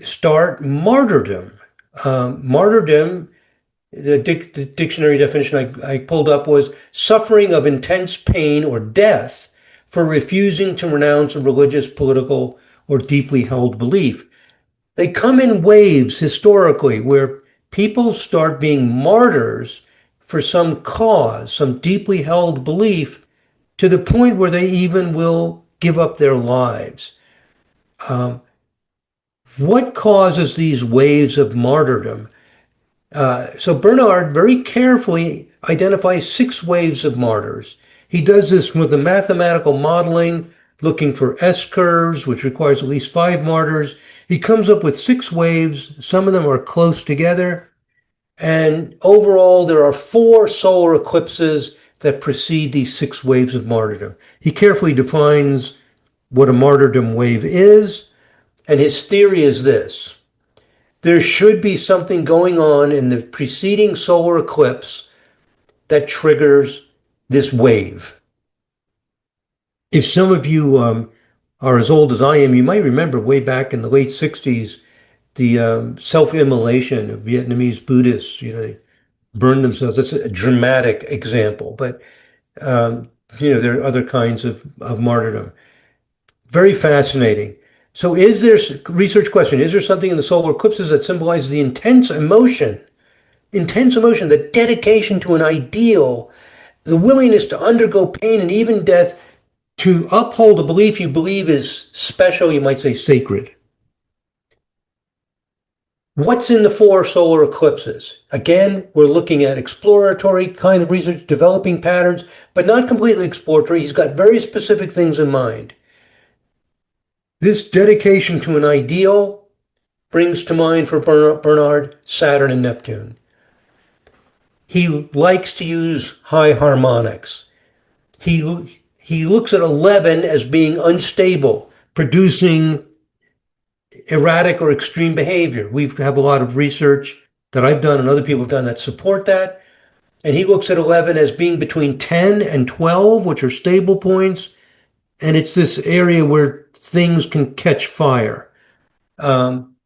start martyrdom. Martyrdom, the dictionary definition I pulled up was suffering of intense pain or death for refusing to renounce a religious, political, or deeply held belief. They come in waves historically where people start being martyrs for some cause, some deeply held belief, to the point where they even will give up their lives. Um, what causes these waves of martyrdom? So Bernard very carefully identifies six waves of martyrs. He does this with the mathematical modeling, looking for S curves, which requires at least five martyrs. He comes up with six waves. Some of them are close together. And overall, there are four solar eclipses that precede these six waves of martyrdom. He carefully defines what a martyrdom wave is, and his theory is this. There should be something going on in the preceding solar eclipse that triggers this wave. If some of you are as old as I am, you might remember way back in the late 60s, the self-immolation of Vietnamese Buddhists. They burned themselves. That's a dramatic example, but um, there are other kinds of martyrdom. Very fascinating. So research question, is there something in the solar eclipses that symbolizes the intense emotion, the dedication to an ideal, the willingness to undergo pain and even death to uphold a belief you believe is special, you might say sacred? What's in the four solar eclipses? Again, we're looking at exploratory kind of research, developing patterns, but not completely exploratory. He's got very specific things in mind. This dedication to an ideal brings to mind for Bernard Saturn and Neptune. He likes to use high harmonics. He looks at 11 as being unstable, producing erratic or extreme behavior. We have a lot of research that I've done and other people have done that support that. And he looks at 11 as being between 10 and 12, which are stable points. And it's this area where things can catch fire. Um,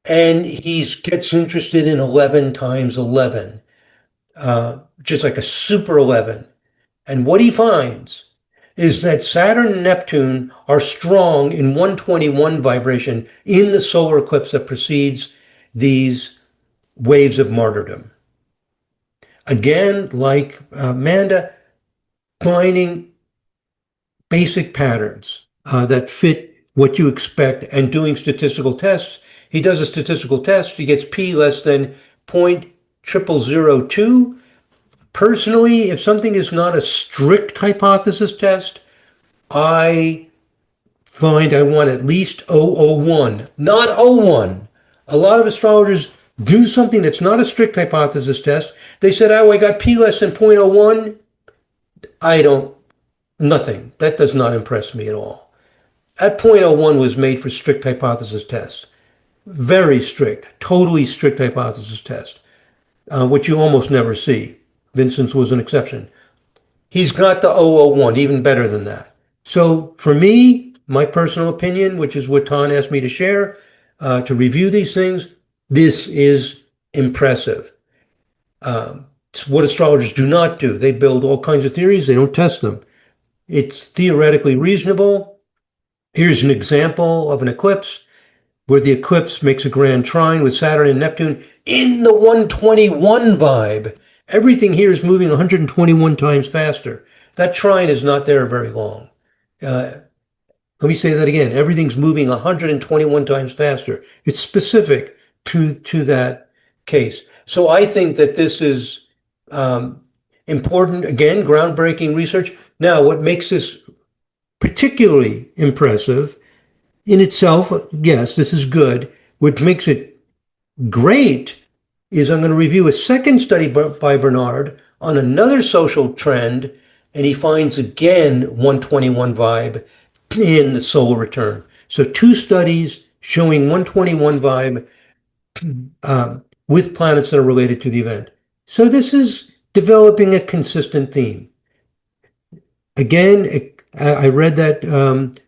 and he gets interested in 11 times 11, just like a super 11. And what he finds is that Saturn and Neptune are strong in 121 vibration in the solar eclipse that precedes these waves of martyrdom. Again, like Amanda, finding basic patterns that fit what you expect and doing statistical tests. He does a statistical test. He gets P less than 0.0002. Personally, if something is not a strict hypothesis test, I find I want at least 001, not 01. A lot of astrologers do something that's not a strict hypothesis test. They said, oh, I got P less than 0.01. I don't, nothing. That does not impress me at all. That 0.01 was made for strict hypothesis tests. Very strict, totally strict hypothesis test, which you almost never see. Vincent's was an exception. He's got the 001, even better than that. So for me, my personal opinion, which is what Tan asked me to share, to review these things, this is impressive. It's what astrologers do not do. They build all kinds of theories. They don't test them. It's theoretically reasonable. Here's an example of an eclipse where the eclipse makes a grand trine with Saturn and Neptune in the 121 vibe. Everything here is moving 121 times faster. That trine is not there very long. Let me say that again. Everything's moving 121 times faster. It's specific to that case. So I think that this is important, again, groundbreaking research. Now, what makes this particularly impressive in itself, yes, this is good. What makes it great is I'm going to review a second study by Bernard on another social trend, and he finds again 121 vibe in the solar return. So two studies showing 121 vibe with planets that are related to the event. So this is developing a consistent theme. Again, I read that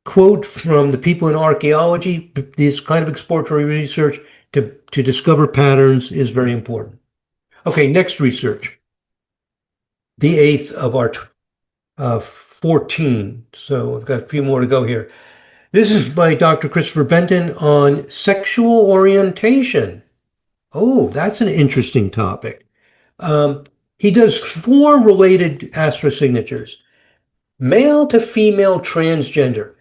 quote from the people in archaeology. This kind of exploratory research to discover patterns is very important. Okay, next research. The eighth of our 14. So I've got a few more to go here. This is by Dr. Christopher Benton on sexual orientation. Oh, that's an interesting topic. He does four related astrosignatures, male to female transgender.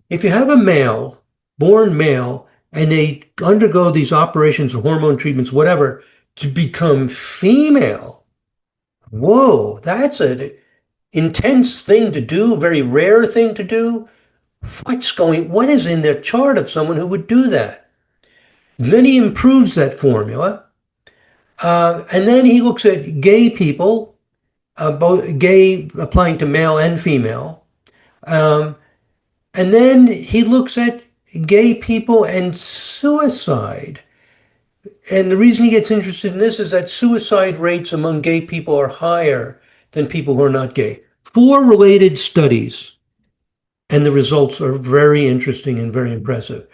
If you have a male, born male, and they undergo these operations, hormone treatments, whatever, to become female, whoa, that's an intense thing to do, a very rare thing to do. What is in their chart of someone who would do that? Then he improves that formula. And then he looks at gay people, both gay applying to male and female. Um, and then he looks at gay people and suicide. And the reason he gets interested in this is that suicide rates among gay people are higher than people who are not gay. Four related studies, and the results are very interesting and very impressive.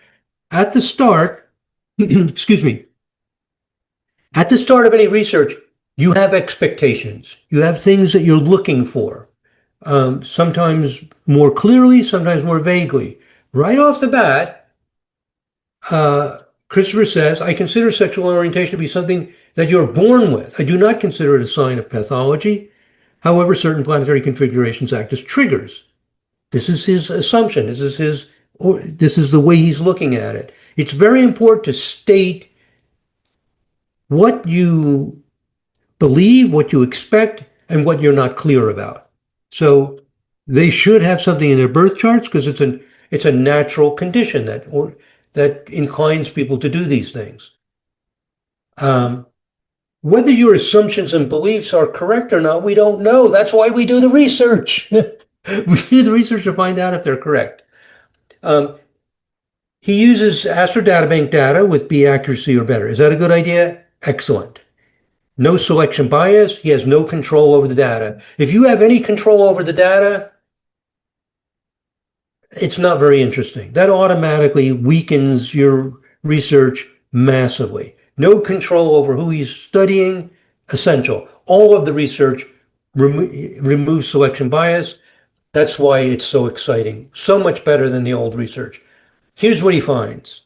At the start, excuse me, at the start of any research, you have expectations. You have things that you're looking for, sometimes more clearly, sometimes more vaguely. Right off the bat, Christopher says, I consider sexual orientation to be something that you're born with. I do not consider it a sign of pathology. However, certain planetary configurations act as triggers. This is his assumption. This is the way he's looking at it. It's very important to state what you believe, what you expect, and what you're not clear about. So they should have something in their birth charts because it's a natural condition that inclines people to do these things. Whether your assumptions and beliefs are correct or not, we don't know. That's why we do the research. We do the research to find out if they're correct. He uses Astro Databank data with B accuracy or better. Is that a good idea? Excellent. No selection bias. He has no control over the data. If you have any control over the data, it's not very interesting. That automatically weakens your research massively. No control over who he's studying, essential. All of the research removes selection bias. That's why it's so exciting. So much better than the old research. Here's what he finds.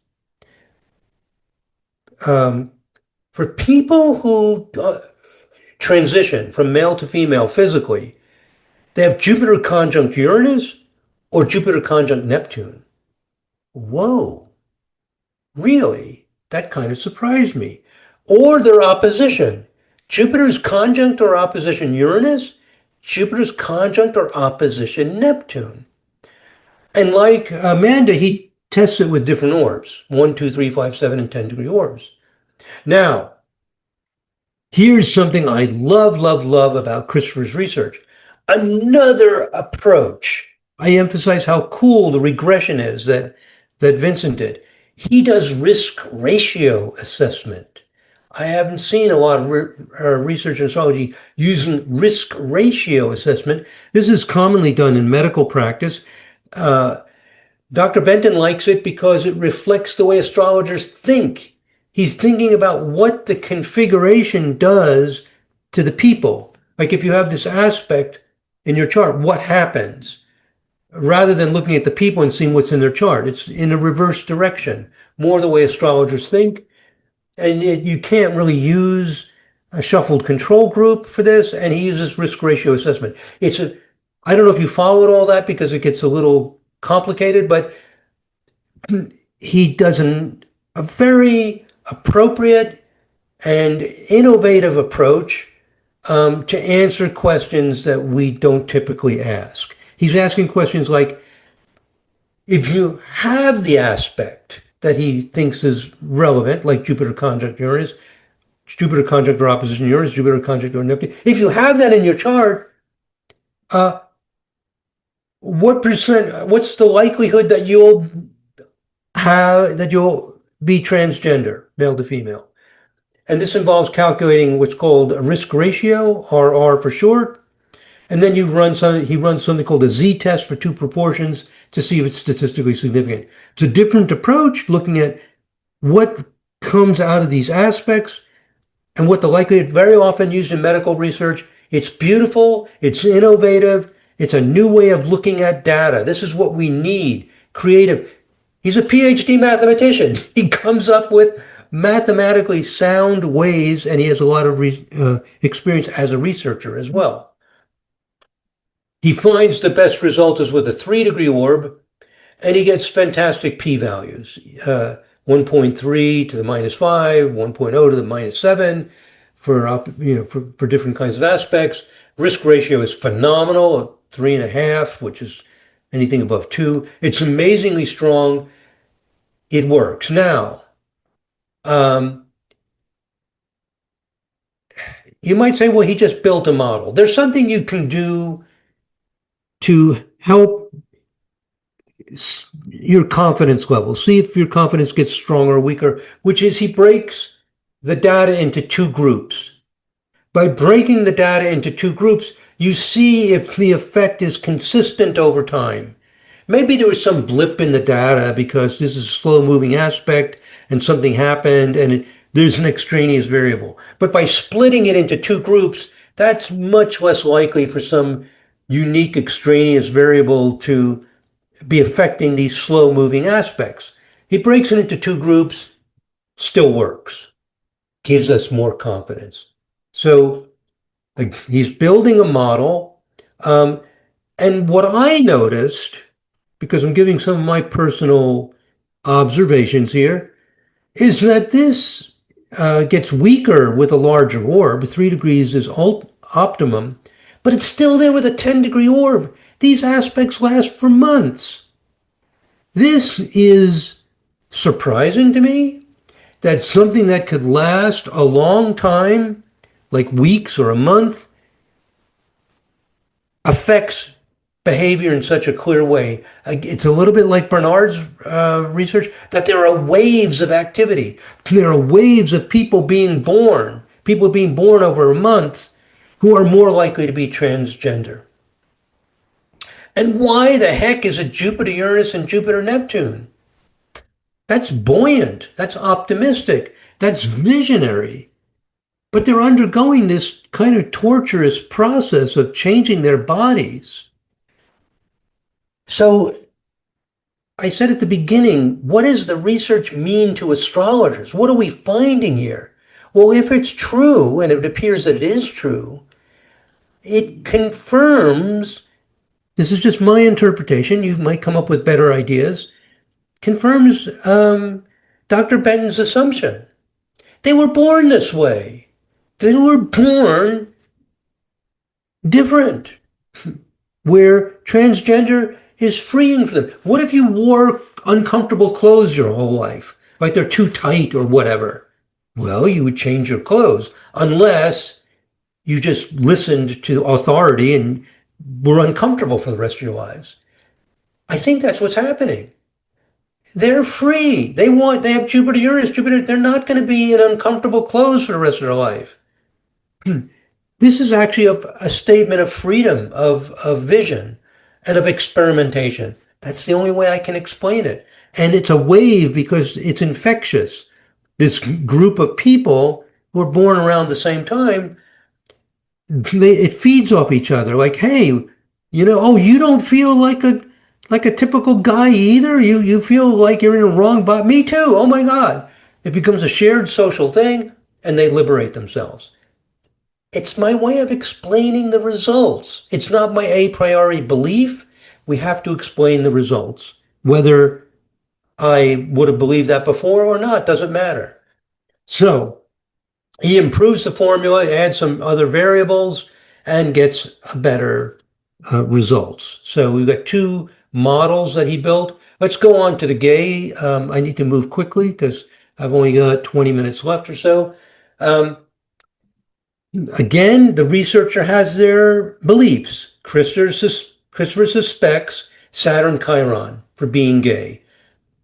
For people who transition from male to female physically, they have Jupiter conjunct Uranus or Jupiter conjunct Neptune. Whoa, really? That kind of surprised me. Or their opposition. Jupiter's conjunct or opposition Uranus, Jupiter's conjunct or opposition Neptune. And like Amanda, he tests it with different orbs, 1, 2, 3, 5, 7, and 10-degree orbs. Now, here's something I love, love, love about Christopher's research. Another approach. I emphasize how cool the regression is that Vincent did. He does risk ratio assessment. I haven't seen a lot of research in astrology using risk ratio assessment. This is commonly done in medical practice. Dr. Benton likes it because it reflects the way astrologers think. He's thinking about what the configuration does to the people. Like if you have this aspect in your chart, what happens? Rather than looking at the people and seeing what's in their chart. It's in a reverse direction, more the way astrologers think. And you can't really use a shuffled control group for this, and he uses risk ratio assessment. I don't know if you followed all that because it gets a little complicated, but he does a very appropriate and innovative approach to answer questions that we don't typically ask. He's asking questions like, if you have the aspect that he thinks is relevant, like Jupiter conjunct Uranus, Jupiter conjunct or opposition Uranus, Jupiter conjunct or Neptune, if you have that in your chart, what's the likelihood that you'll be transgender, male to female? And this involves calculating what's called a risk ratio, RR for short. And then he runs something called a Z-test for two proportions to see if it's statistically significant. It's a different approach looking at what comes out of these aspects and what the likelihood, very often used in medical research. It's beautiful, it's innovative, it's a new way of looking at data. This is what we need, creative. He's a PhD mathematician. He comes up with mathematically sound ways, and he has a lot of experience as a researcher as well. He finds the best result is with a 3-degree orb, and he gets fantastic p-values. 1.3 to the -5, 1.0 to the -7 for different kinds of aspects. Risk ratio is phenomenal at 3.5, which is anything above 2. It's amazingly strong. It works. Now, um, you might say, well, he just built a model. There's something you can do to help your confidence level. See if your confidence gets stronger or weaker, which is he breaks the data into two groups. By breaking the data into two groups, you see if the effect is consistent over time. Maybe there was some blip in the data because this is a slow moving aspect and something happened and there's an extraneous variable. But by splitting it into two groups, that's much less likely for some unique extraneous variable to be affecting these slow moving aspects. He breaks it into two groups, still works, gives us more confidence. So he's building a model. And what I noticed, because I'm giving some of my personal observations here, is that this gets weaker with a larger orb. 3 degrees is optimum, but it's still there with a 10-degree orb. These aspects last for months. This is surprising to me that something that could last a long time, like weeks or a month, affects behavior in such a clear way. It's a little bit like Bernard's research, that there are waves of activity. There are waves of people being born over a month who are more likely to be transgender. And why the heck is it Jupiter, Uranus, and Jupiter, Neptune? That's buoyant. That's optimistic. That's visionary. But they're undergoing this kind of torturous process of changing their bodies. So I said at the beginning, what does the research mean to astrologers? What are we finding here? Well, if it's true, and it appears that it is true, it confirms, this is just my interpretation, you might come up with better ideas, confirms Dr. Benton's assumption. They were born this way. They were born different, where transgender is freeing for them. What if you wore uncomfortable clothes your whole life? Like they're too tight or whatever. Well, you would change your clothes unless you just listened to authority and were uncomfortable for the rest of your lives. I think that's what's happening. They're free. They have Jupiter, Uranus, Jupiter. They're not going to be in uncomfortable clothes for the rest of their life. This is actually a statement of freedom, of vision, and of experimentation. That's the only way I can explain it. And it's a wave because it's infectious. This group of people were born around the same time. It feeds off each other. Like, hey, oh, you don't feel like a typical guy either. You feel like you're in the wrong body. Me too. Oh my God. It becomes a shared social thing, and they liberate themselves. It's my way of explaining the results. It's not my a priori belief. We have to explain the results. Whether I would have believed that before or not, doesn't matter. So he improves the formula, adds some other variables, and gets a better results. So we've got two models that he built. Let's go on to the gay. I need to move quickly because I've only got 20 minutes left or so. Again, the researcher has their beliefs. Christopher suspects Saturn Chiron for being gay.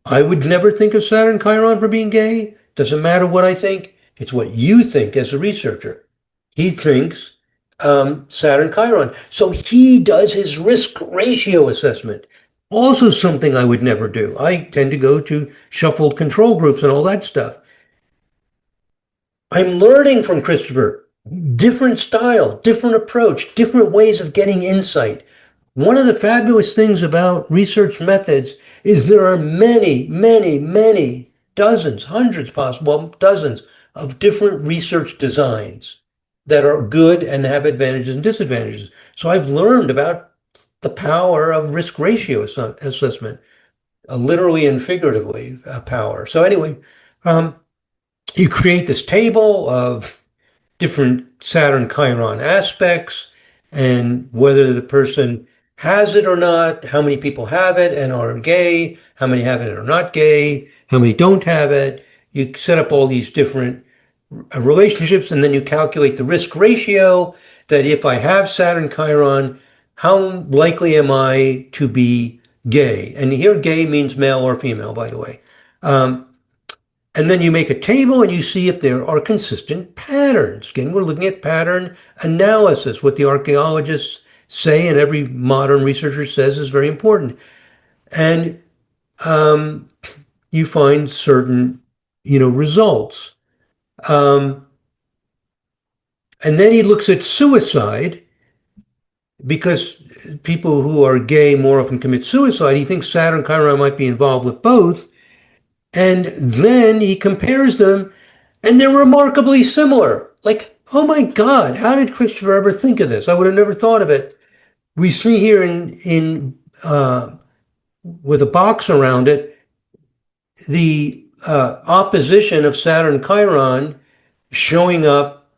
I would never think of Saturn Chiron for being gay. Doesn't matter what I think. It's what you think as a researcher. He thinks Saturn Chiron. So he does his risk ratio assessment. Also something I would never do. I tend to go to shuffled control groups and all that stuff. I'm learning from Christopher. Different style, different approach, different ways of getting insight. One of the fabulous things about research methods is there are many, many, many dozens, hundreds, possible, well, dozens of different research designs that are good and have advantages and disadvantages. So I've learned about the power of risk ratio assessment, literally and figuratively, power. So anyway, um, you create this table of different Saturn Chiron aspects and whether the person has it or not, how many people have it and are gay, how many have it and are not gay, how many don't have it. You set up all these different relationships and then you calculate the risk ratio that if I have Saturn Chiron, how likely am I to be gay? And here gay means male or female, by the way. Um, and then you make a table and you see if there are consistent patterns. Again, we're looking at pattern analysis. What the archaeologists say and every modern researcher says is very important. And you find certain, results. Um, and then he looks at suicide because people who are gay more often commit suicide. He thinks Saturn Chiron might be involved with both. And then he compares them and they're remarkably similar. Like, oh my God, how did Christopher ever think of this? I would have never thought of it. We see here in with a box around it, the opposition of Saturn Chiron showing up,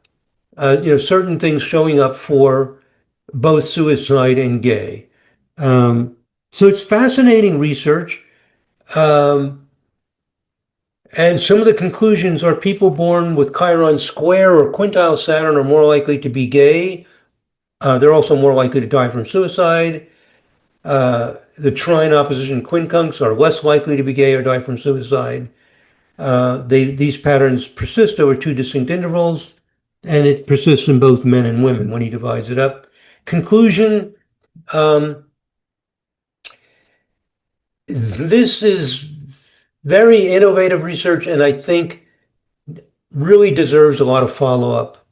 certain things showing up for both suicide and gay. So it's fascinating research. Um, And some of the conclusions are people born with Chiron square or quintile Saturn are more likely to be gay. They're also more likely to die from suicide. The trine opposition quincunx are less likely to be gay or die from suicide. These patterns persist over two distinct intervals, and it persists in both men and women when he divides it up. Conclusion, um, this is very innovative research, and I think really deserves a lot of follow-up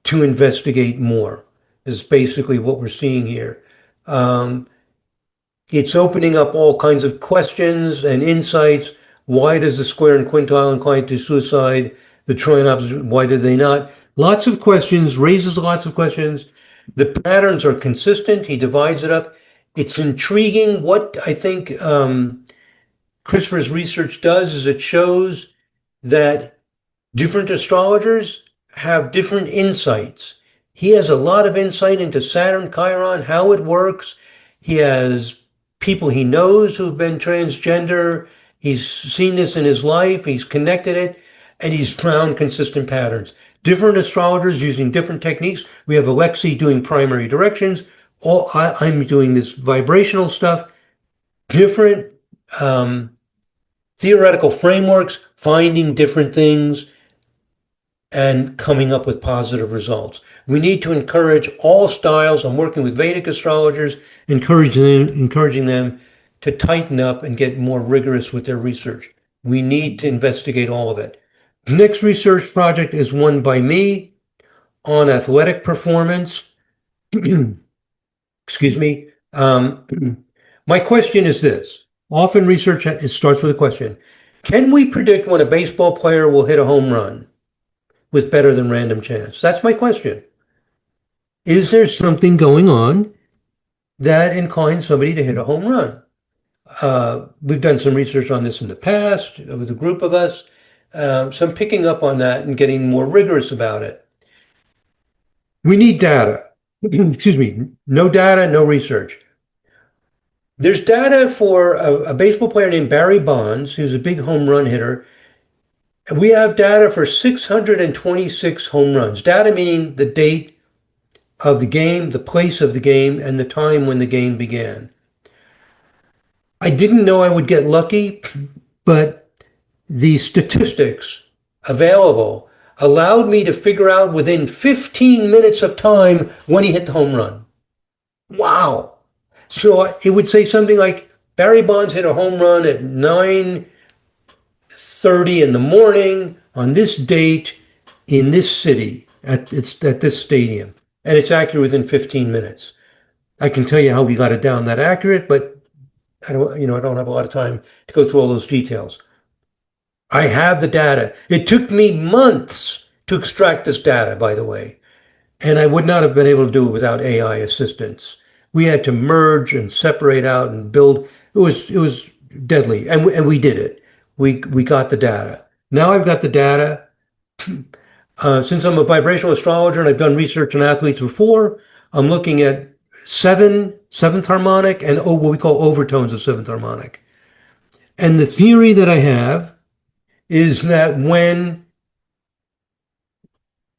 to investigate more, is basically what we're seeing here. Um, it's opening up all kinds of questions and insights. Why does the square and quintile incline to suicide? The trine opposite, why do they not? Lots of questions, raises lots of questions. The patterns are consistent. He divides it up. It's intriguing. What I think Christopher's research does is it shows that different astrologers have different insights. He has a lot of insight into Saturn, Chiron, how it works. He has people he knows who've been transgender. He's seen this in his life. He's connected it, and he's found consistent patterns. Different astrologers using different techniques. We have Alexei doing primary directions. I'm doing this vibrational stuff. Different theoretical frameworks, finding different things and coming up with positive results. We need to encourage all styles. I'm working with Vedic astrologers, encouraging them to tighten up and get more rigorous with their research. We need to investigate all of it. The next research project is one by me on athletic performance. Excuse me. My question is this. Often research starts with a question. Can we predict when a baseball player will hit a home run with better than random chance? That's my question. Is there something going on that inclines somebody to hit a home run? We've done some research on this in the past with a group of us. So I'm picking up on that and getting more rigorous about it. We need data. Excuse me. No data, no research. There's data for a baseball player named Barry Bonds, who's a big home run hitter. We have data for 626 home runs. Data meaning the date of the game, the place of the game, and the time when the game began. I didn't know I would get lucky, but the statistics available allowed me to figure out within 15 minutes of time when he hit the home run. Wow. So it would say something like Barry Bonds hit a home run at 9:30 in the morning on this date in this city at this stadium, and it's accurate within 15 minutes. I can tell you how we got it down that accurate, but I don't have a lot of time to go through all those details. I have the data. It took me months to extract this data, by the way, and I would not have been able to do it without AI assistance. We had to merge and separate out and build. It was deadly, and we did it. We got the data. Now I've got the data. Since I'm a vibrational astrologer and I've done research on athletes before, I'm looking at seventh harmonic, and what we call overtones of seventh harmonic. And the theory that I have is that when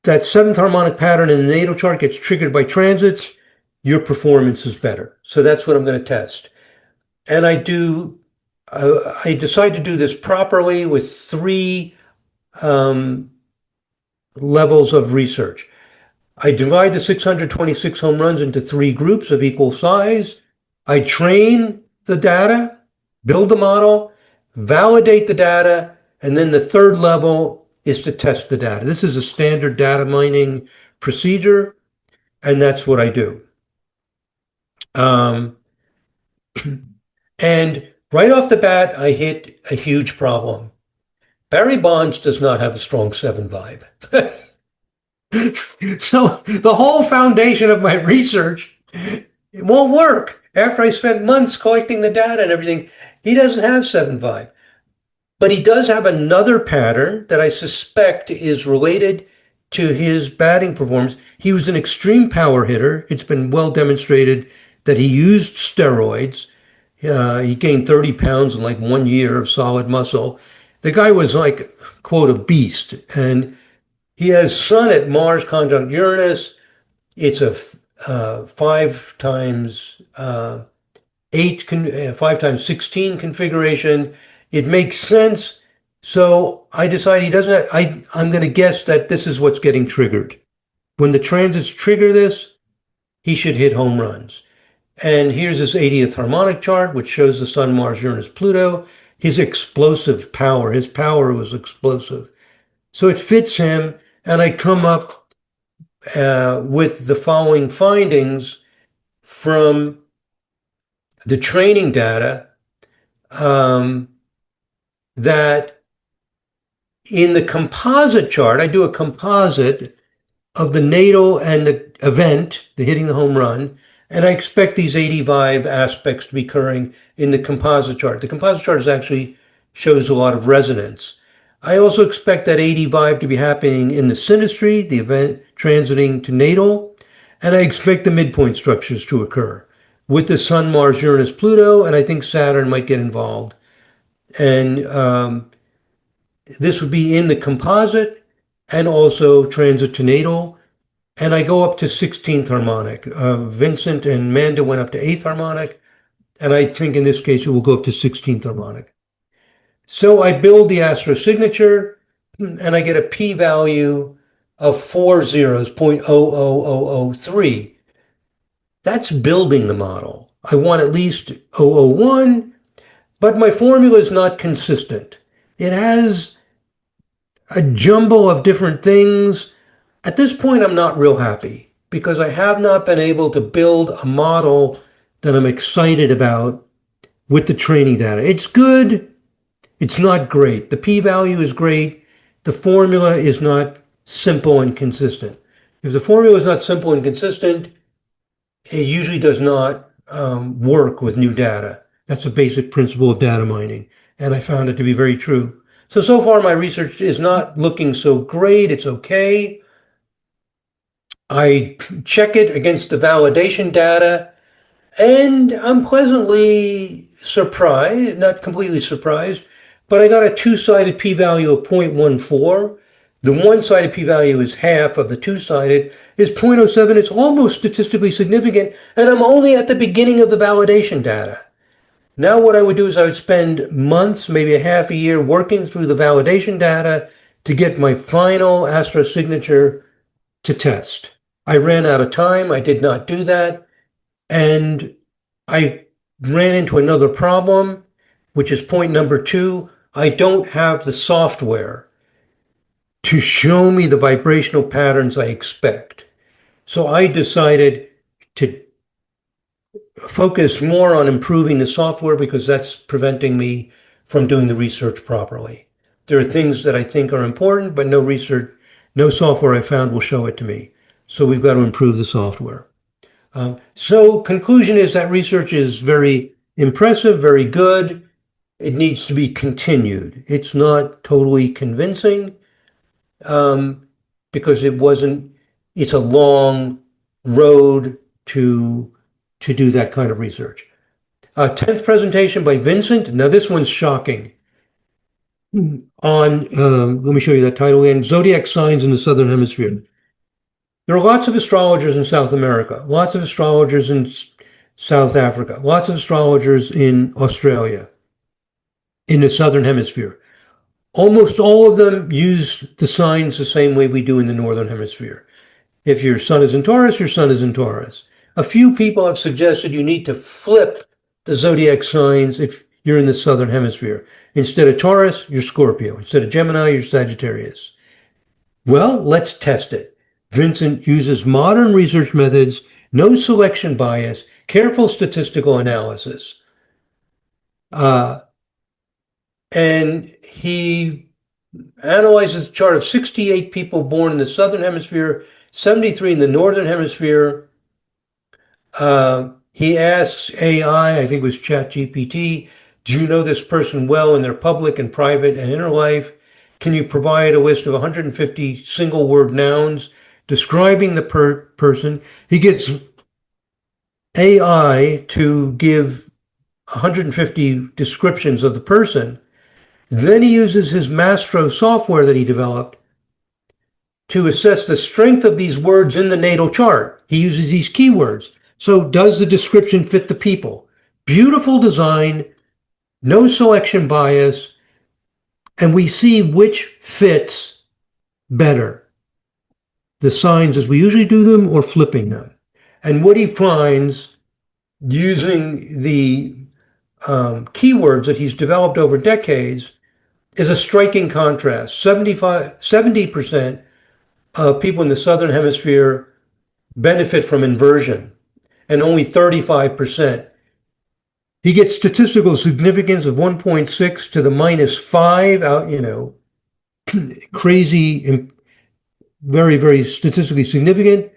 that seventh harmonic pattern in the natal chart gets triggered by transits, your performance is better. So that's what I'm going to test. And I decide to do this properly with three um, levels of research. I divide the 626 home runs into three groups of equal size. I train the data, build the model, validate the data, and then the third level is to test the data. This is a standard data mining procedure, and that's what I do. Um, and right off the bat, I hit a huge problem. Barry Bonds does not have a strong 7 vibe. So the whole foundation of my research, it won't work. After I spent months collecting the data and everything, he doesn't have 7 vibe. But he does have another pattern that I suspect is related to his batting performance. He was an extreme power hitter. It's been well demonstrated that he used steroids. He gained 30 pounds in like 1 year of solid muscle. The guy was like, quote, a beast. And he has Sun at Mars conjunct Uranus. It's a 5 times 16 configuration. It makes sense. So I decide he doesn't have, I'm going to guess that this is what's getting triggered. When the transits trigger this, he should hit home runs. And here's his 80th harmonic chart, which shows the Sun, Mars, Uranus, Pluto. His explosive power, his power was explosive. So it fits him, and I come up with the following findings from the training data that in the composite chart, I do a composite of the natal and the event, the hitting the home run, and I expect these 85 aspects to be occurring in the composite chart. The composite chart actually shows a lot of resonance. I also expect that 80 vibe to be happening in the synastry, the event transiting to natal, and I expect the midpoint structures to occur with the Sun, Mars, Uranus, Pluto, and I think Saturn might get involved. And this would be in the composite and also transit to natal. And I go up to 16th harmonic. Vincent and Manda went up to 8th harmonic, and I think in this case it will go up to 16th harmonic. So I build the astro signature, and I get a p-value of 4 zeros, 0.00003. That's building the model. I want at least 001, but my formula is not consistent. It has a jumble of different things. At this point, I'm not real happy because I have not been able to build a model that I'm excited about with the training data. It's good. It's not great. The p-value is great. The formula is not simple and consistent. If the formula is not simple and consistent, it usually does not work with new data. That's a basic principle of data mining, and I found it to be very true. So far my research is not looking so great. It's okay. I check it against the validation data, and I'm pleasantly surprised, not completely surprised, but I got a two-sided p-value of 0.14. The one-sided p-value is half of the two-sided, is 0.07. It's almost statistically significant, and I'm only at the beginning of the validation data. Now what I would do is I would spend months, maybe a half a year, working through the validation data to get my final astro signature to test. I ran out of time. I did not do that. And I ran into another problem, which is point number 2. I don't have the software to show me the vibrational patterns I expect. So I decided to focus more on improving the software because that's preventing me from doing the research properly. There are things that I think are important, but no research, no software I found will show it to me. So we've got to improve the software. So conclusion is that research is very impressive, very good. It needs to be continued. It's not totally convincing um, because it's a long road to do that kind of research. 10th presentation by Vincent. Now this one's shocking. Let me show you that title again, Zodiac Signs in the Southern Hemisphere. There are lots of astrologers in South America, lots of astrologers in South Africa, lots of astrologers in Australia, in the Southern Hemisphere. Almost all of them use the signs the same way we do in the Northern Hemisphere. If your sun is in Taurus, your sun is in Taurus. A few people have suggested you need to flip the zodiac signs if you're in the Southern Hemisphere. Instead of Taurus, you're Scorpio. Instead of Gemini, you're Sagittarius. Well, let's test it. Vincent uses modern research methods, no selection bias, careful statistical analysis. And he analyzes a chart of 68 people born in the Southern Hemisphere, 73 in the Northern Hemisphere. He asks AI, I think it was ChatGPT, do you know this person well in their public and private and inner life? Can you provide a list of 150 single word nouns describing the person? He gets AI to give 150 descriptions of the person. Then he uses his Mastro software that he developed to assess the strength of these words in the natal chart. He uses these keywords. So does the description fit the people? Beautiful design, no selection bias, and we see which fits better. The signs as we usually do them or flipping them. And what he finds using the keywords that he's developed over decades is a striking contrast. 70% of people in the Southern Hemisphere benefit from inversion, and only 35%. He gets statistical significance of 1.6 to the -5 out, crazy and very, very statistically significant.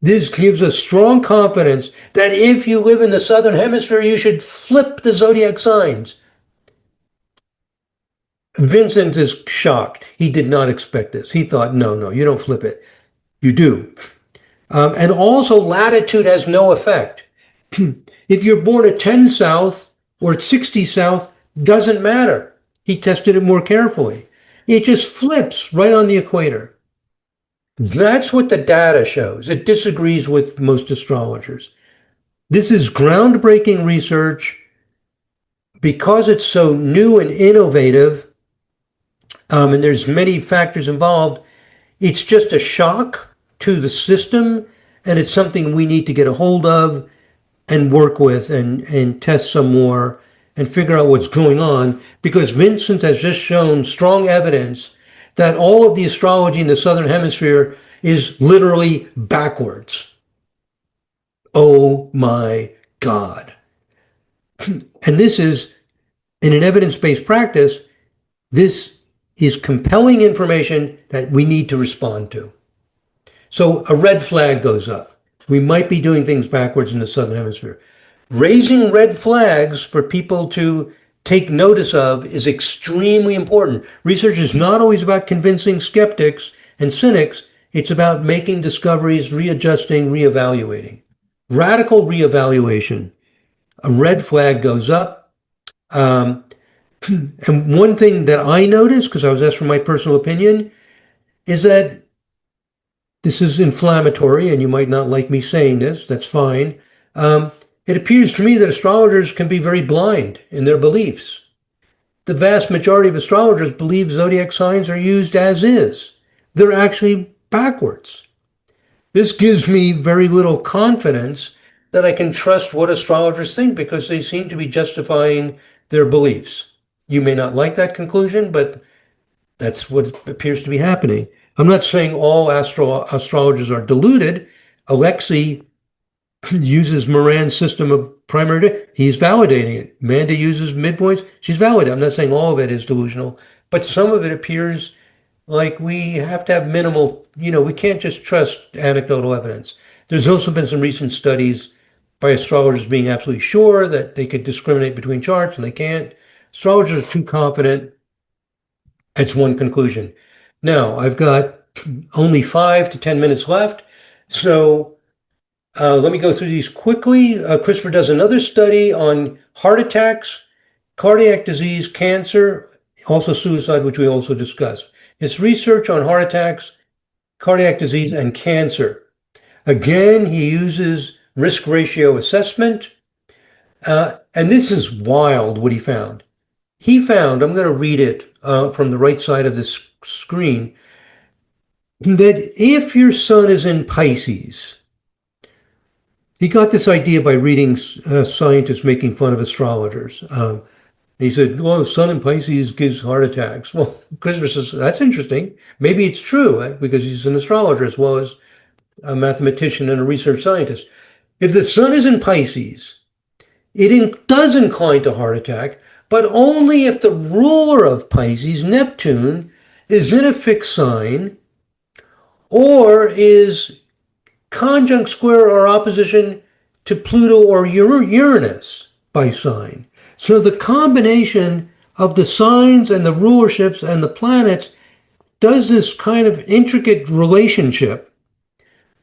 This gives us strong confidence that if you live in the Southern Hemisphere, you should flip the zodiac signs. Vincent is shocked. He did not expect this. He thought, no, you don't flip it. You do. And also latitude has no effect. If you're born at 10 south or at 60 south, doesn't matter. He tested it more carefully. It just flips right on the equator. That's what the data shows. It disagrees with most astrologers. This is groundbreaking research because it's so new and innovative, and there's many factors involved. It's just a shock to the system, and it's something we need to get a hold of and work with and test some more and figure out what's going on, because Vincent has just shown strong evidence that all of the astrology in the Southern Hemisphere is literally backwards. Oh my God. And this is, in an evidence-based practice, this is compelling information that we need to respond to. So a red flag goes up. We might be doing things backwards in the Southern Hemisphere. Raising red flags for people to take notice of is extremely important. Research is not always about convincing skeptics and cynics. It's about making discoveries, readjusting, reevaluating. Radical reevaluation. A red flag goes up. And one thing that I noticed, because I was asked for my personal opinion, is that this is inflammatory, and you might not like me saying this. That's fine. It appears to me that astrologers can be very blind in their beliefs. The vast majority of astrologers believe zodiac signs are used as is. They're actually backwards. This gives me very little confidence that I can trust what astrologers think, because they seem to be justifying their beliefs. You may not like that conclusion, but that's what appears to be happening. I'm not saying all astrologers are deluded. Alexei uses Moran's system of primary. He's validating it. Amanda uses midpoints. She's validating. I'm not saying all of it is delusional, but some of it appears like we have to have minimal, we can't just trust anecdotal evidence. There's also been some recent studies by astrologers being absolutely sure that they could discriminate between charts and they can't. Astrologers are too confident. It's one conclusion. Now, I've got only 5 to 10 minutes left. So let me go through these quickly. Christopher does another study on heart attacks, cardiac disease, cancer, also suicide, which we also discussed. His research on heart attacks, cardiac disease, and cancer. Again, he uses risk ratio assessment. And this is wild what he found. He found, I'm going to read it from the right side of this screen, that if your sun is in Pisces, he got this idea by reading scientists making fun of astrologers. He said, well, sun in Pisces gives heart attacks. Well, Christopher says, that's interesting. Maybe it's true because he's an astrologer as well as a mathematician and a research scientist. If the sun is in Pisces, does incline to heart attack, but only if the ruler of Pisces, Neptune, is in a fixed sign or is conjunct, square, or opposition to Pluto or Uranus by sign. So the combination of the signs and the rulerships and the planets does this kind of intricate relationship.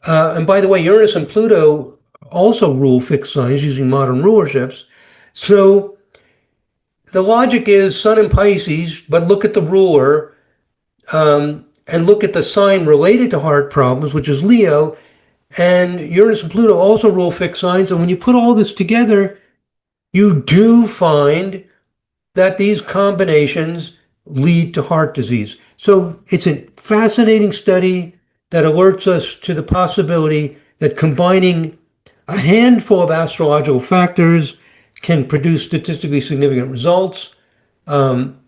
And by the way, Uranus and Pluto also rule fixed signs using modern rulerships. So the logic is Sun in Pisces, but look at the ruler and look at the sign related to heart problems, which is Leo. And Uranus and Pluto also rule fixed signs. And when you put all this together, you do find that these combinations lead to heart disease. So it's a fascinating study that alerts us to the possibility that combining a handful of astrological factors can produce statistically significant results. And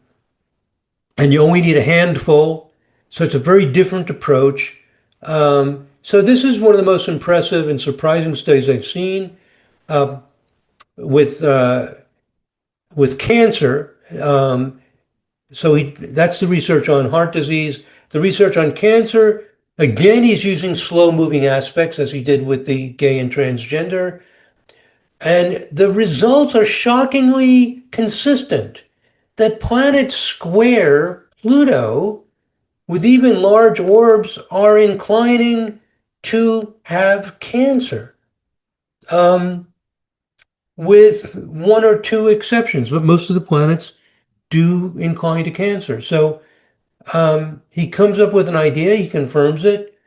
you only need a handful. So it's a very different approach. So this is one of the most impressive and surprising studies I've seen with cancer. That's the research on heart disease. The research on cancer, again, he's using slow-moving aspects as he did with the gay and transgender. And the results are shockingly consistent. That planets square Pluto with even large orbs are inclining to have cancer, with one or two exceptions, but most of the planets do incline to cancer. So he comes up with an idea, he confirms it.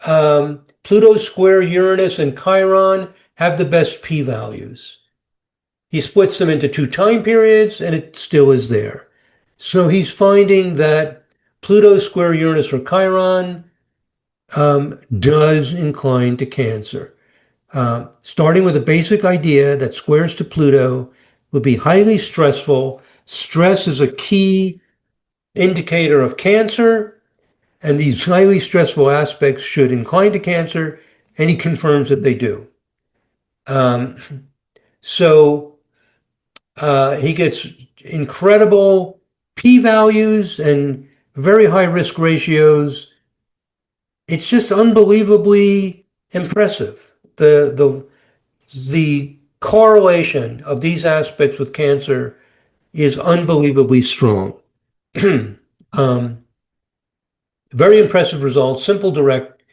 Pluto square Uranus and Chiron have the best p-values. He splits them into 2 time periods, and it still is there. So he's finding that Pluto square Uranus or Chiron does incline to cancer. Starting with a basic idea that squares to Pluto would be highly stressful. Stress is a key indicator of cancer, and these highly stressful aspects should incline to cancer, and he confirms that they do. So he gets incredible p-values and very high risk ratios. It's just unbelievably impressive. The correlation of these aspects with cancer is unbelievably strong. Very impressive results, simple, direct,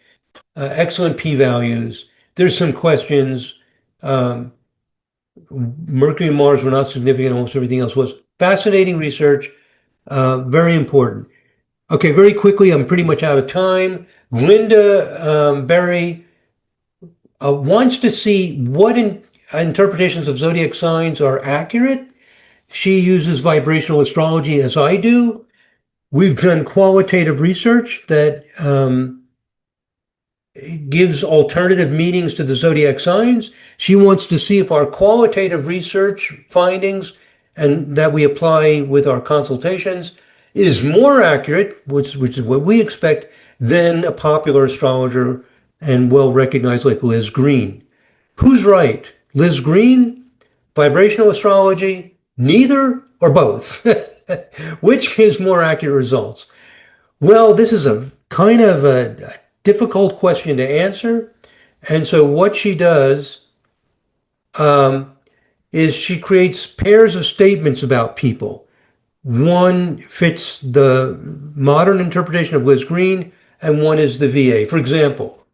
excellent p-values. There's some questions. Mercury and Mars were not significant, almost everything else was. Fascinating research, very important. Okay, very quickly, I'm pretty much out of time. Linda Berry wants to see what interpretations of zodiac signs are accurate. She uses vibrational astrology as I do. We've done qualitative research that gives alternative meanings to the zodiac signs. She wants to see if our qualitative research findings and that we apply with our consultations is more accurate, which is what we expect, than a popular astrologer and well recognized like Liz Green. Who's right? Liz Green, vibrational astrology, neither, or both? Which gives more accurate results? Well, this is a kind of a difficult question to answer. And so what she does um, is she creates pairs of statements about people. One fits the modern interpretation of Liz Green, and one is the VA. For example,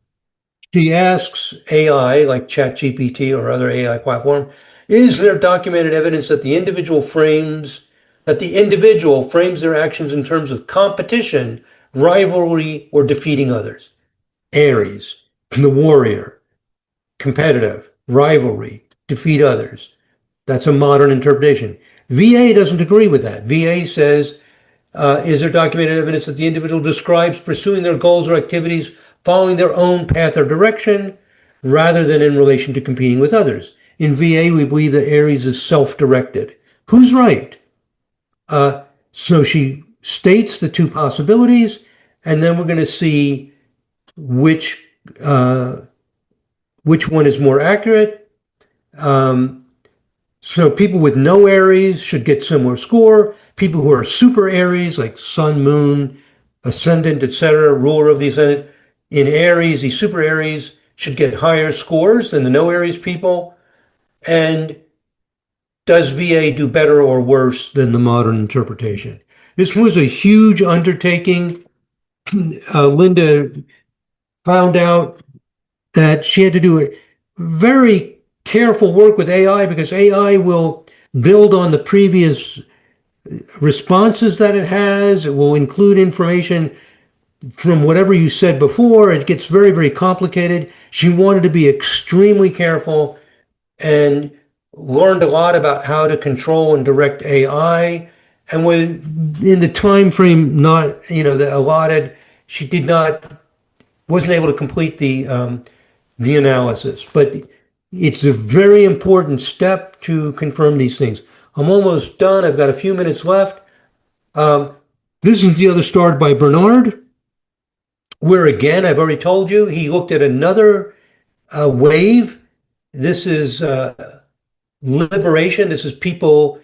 she asks AI, like ChatGPT or other AI platform, is there documented evidence that the individual frames their actions in terms of competition, rivalry, or defeating others? Aries, the warrior, competitive, rivalry, defeat others. That's a modern interpretation. VA doesn't agree with that. VA says, is there documented evidence that the individual describes pursuing their goals or activities following their own path or direction rather than in relation to competing with others? In VA, we believe that Aries is self-directed. Who's right? Uh, so she states the two possibilities, and then we're going to see which uh, which one is more accurate. Um, So people with no Aries should get similar score. People who are super Aries, like Sun, Moon, Ascendant, etc., ruler of the Ascendant, in Aries, the super Aries should get higher scores than the no Aries people. And does VA do better or worse than the modern interpretation? This was a huge undertaking. Linda found out that she had to do a very careful work with AI because AI will build on the previous responses that it has. It will include information from whatever you said before. It gets very, very complicated. She wanted to be extremely careful and learned a lot about how to control and direct AI. And when in the time frame not, the allotted, she wasn't able to complete the analysis. But it's a very important step to confirm these things. I'm almost done. I've got a few minutes left. Um, this is the other starred by Bernard, where again, I've already told you, he looked at another wave. This is liberation. This is people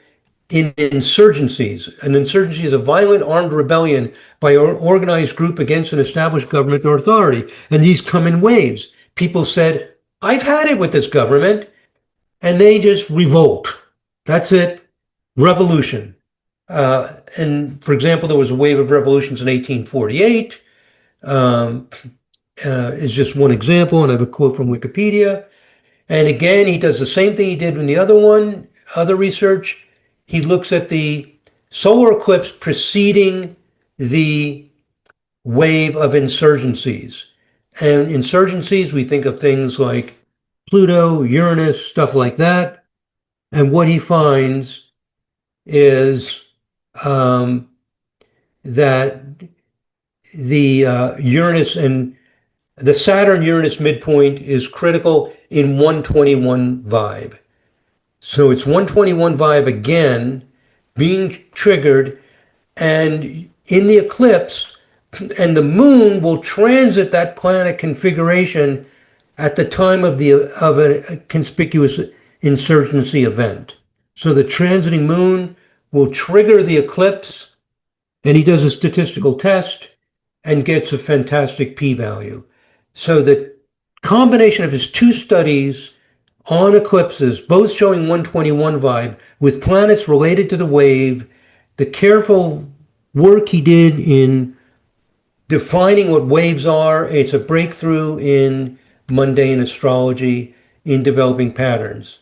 in insurgencies. An insurgency is a violent armed rebellion by an organized group against an established government or authority. And these come in waves. People said, I've had it with this government, and they just revolt. That's it. Revolution. And for example, there was a wave of revolutions in 1848. Um, is just one example, and I have a quote from Wikipedia. And again, he does the same thing he did in the other research. He looks at the solar eclipse preceding the wave of insurgencies. And insurgencies, we think of things like Pluto, Uranus, stuff like that. And what he finds is that the Uranus and the Saturn Uranus midpoint is critical in 121 vibe. So it's 121 vibe again being triggered, and in the eclipse, and the moon will transit that planet configuration at the time of a conspicuous insurgency event. So the transiting moon will trigger the eclipse, and he does a statistical test and gets a fantastic p-value. So the combination of his two studies on eclipses, both showing 121 vibe with planets related to the wave, the careful work he did in defining what waves are, it's a breakthrough in mundane astrology in developing patterns.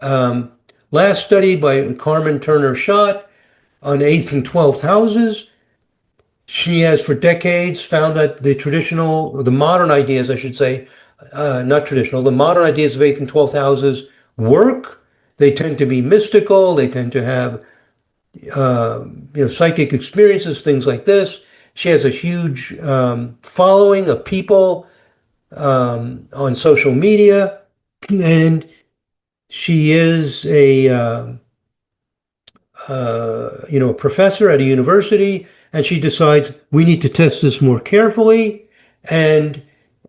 Last study by Carmen Turner Schott on 8th and 12th houses. She has for decades found that the modern ideas, I should say, not traditional, the modern ideas of 8th and 12th houses work. They tend to be mystical. They tend to have, psychic experiences, things like this. She has a huge following of people on social media, and she is a professor at a university, and she decides we need to test this more carefully. And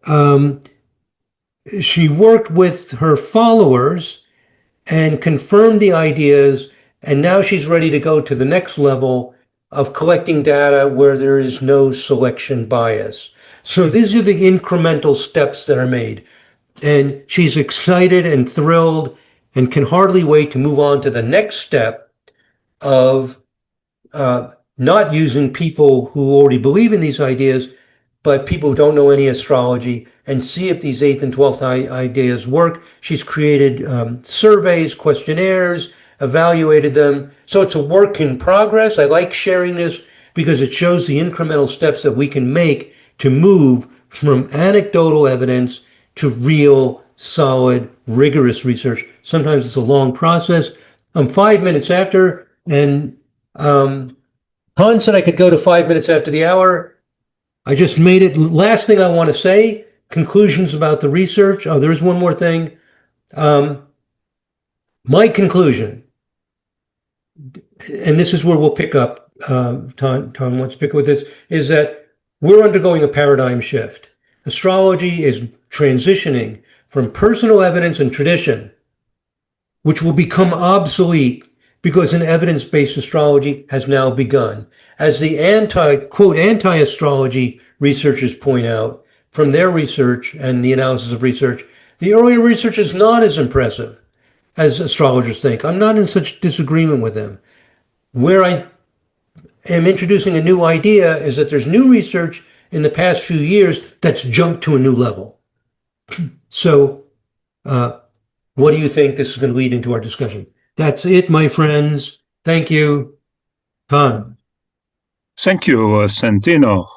um, she worked with her followers and confirmed the ideas And now she's ready to go to the next level of collecting data where there is no selection bias. So these are the incremental steps that are made. And she's excited and thrilled and can hardly wait to move on to the next step of not using people who already believe in these ideas, but people who don't know any astrology, and see if these 8th and 12th ideas work. She's created surveys, questionnaires, evaluated them. So it's a work in progress. I like sharing this because it shows the incremental steps that we can make to move from anecdotal evidence to real, solid, rigorous research. Sometimes it's a long process. I'm 5 minutes after, and Han said I could go to 5 minutes after the hour. I just made it. Last thing I want to say, conclusions about the research. Oh, there's one more thing. My conclusion, and this is where we'll pick up, Tom wants to pick up with this, is that we're undergoing a paradigm shift. Astrology is transitioning from personal evidence and tradition, which will become obsolete because an evidence-based astrology has now begun. As the anti-astrology researchers point out from their research and the analysis of research, the earlier research is not as impressive as astrologers think. I'm not in such disagreement with them. Where I am introducing a new idea is that there's new research in the past few years that's jumped to a new level. So, what do you think this is going to lead into our discussion? That's it, my friends. Thank you. Tom. Thank you, Santino.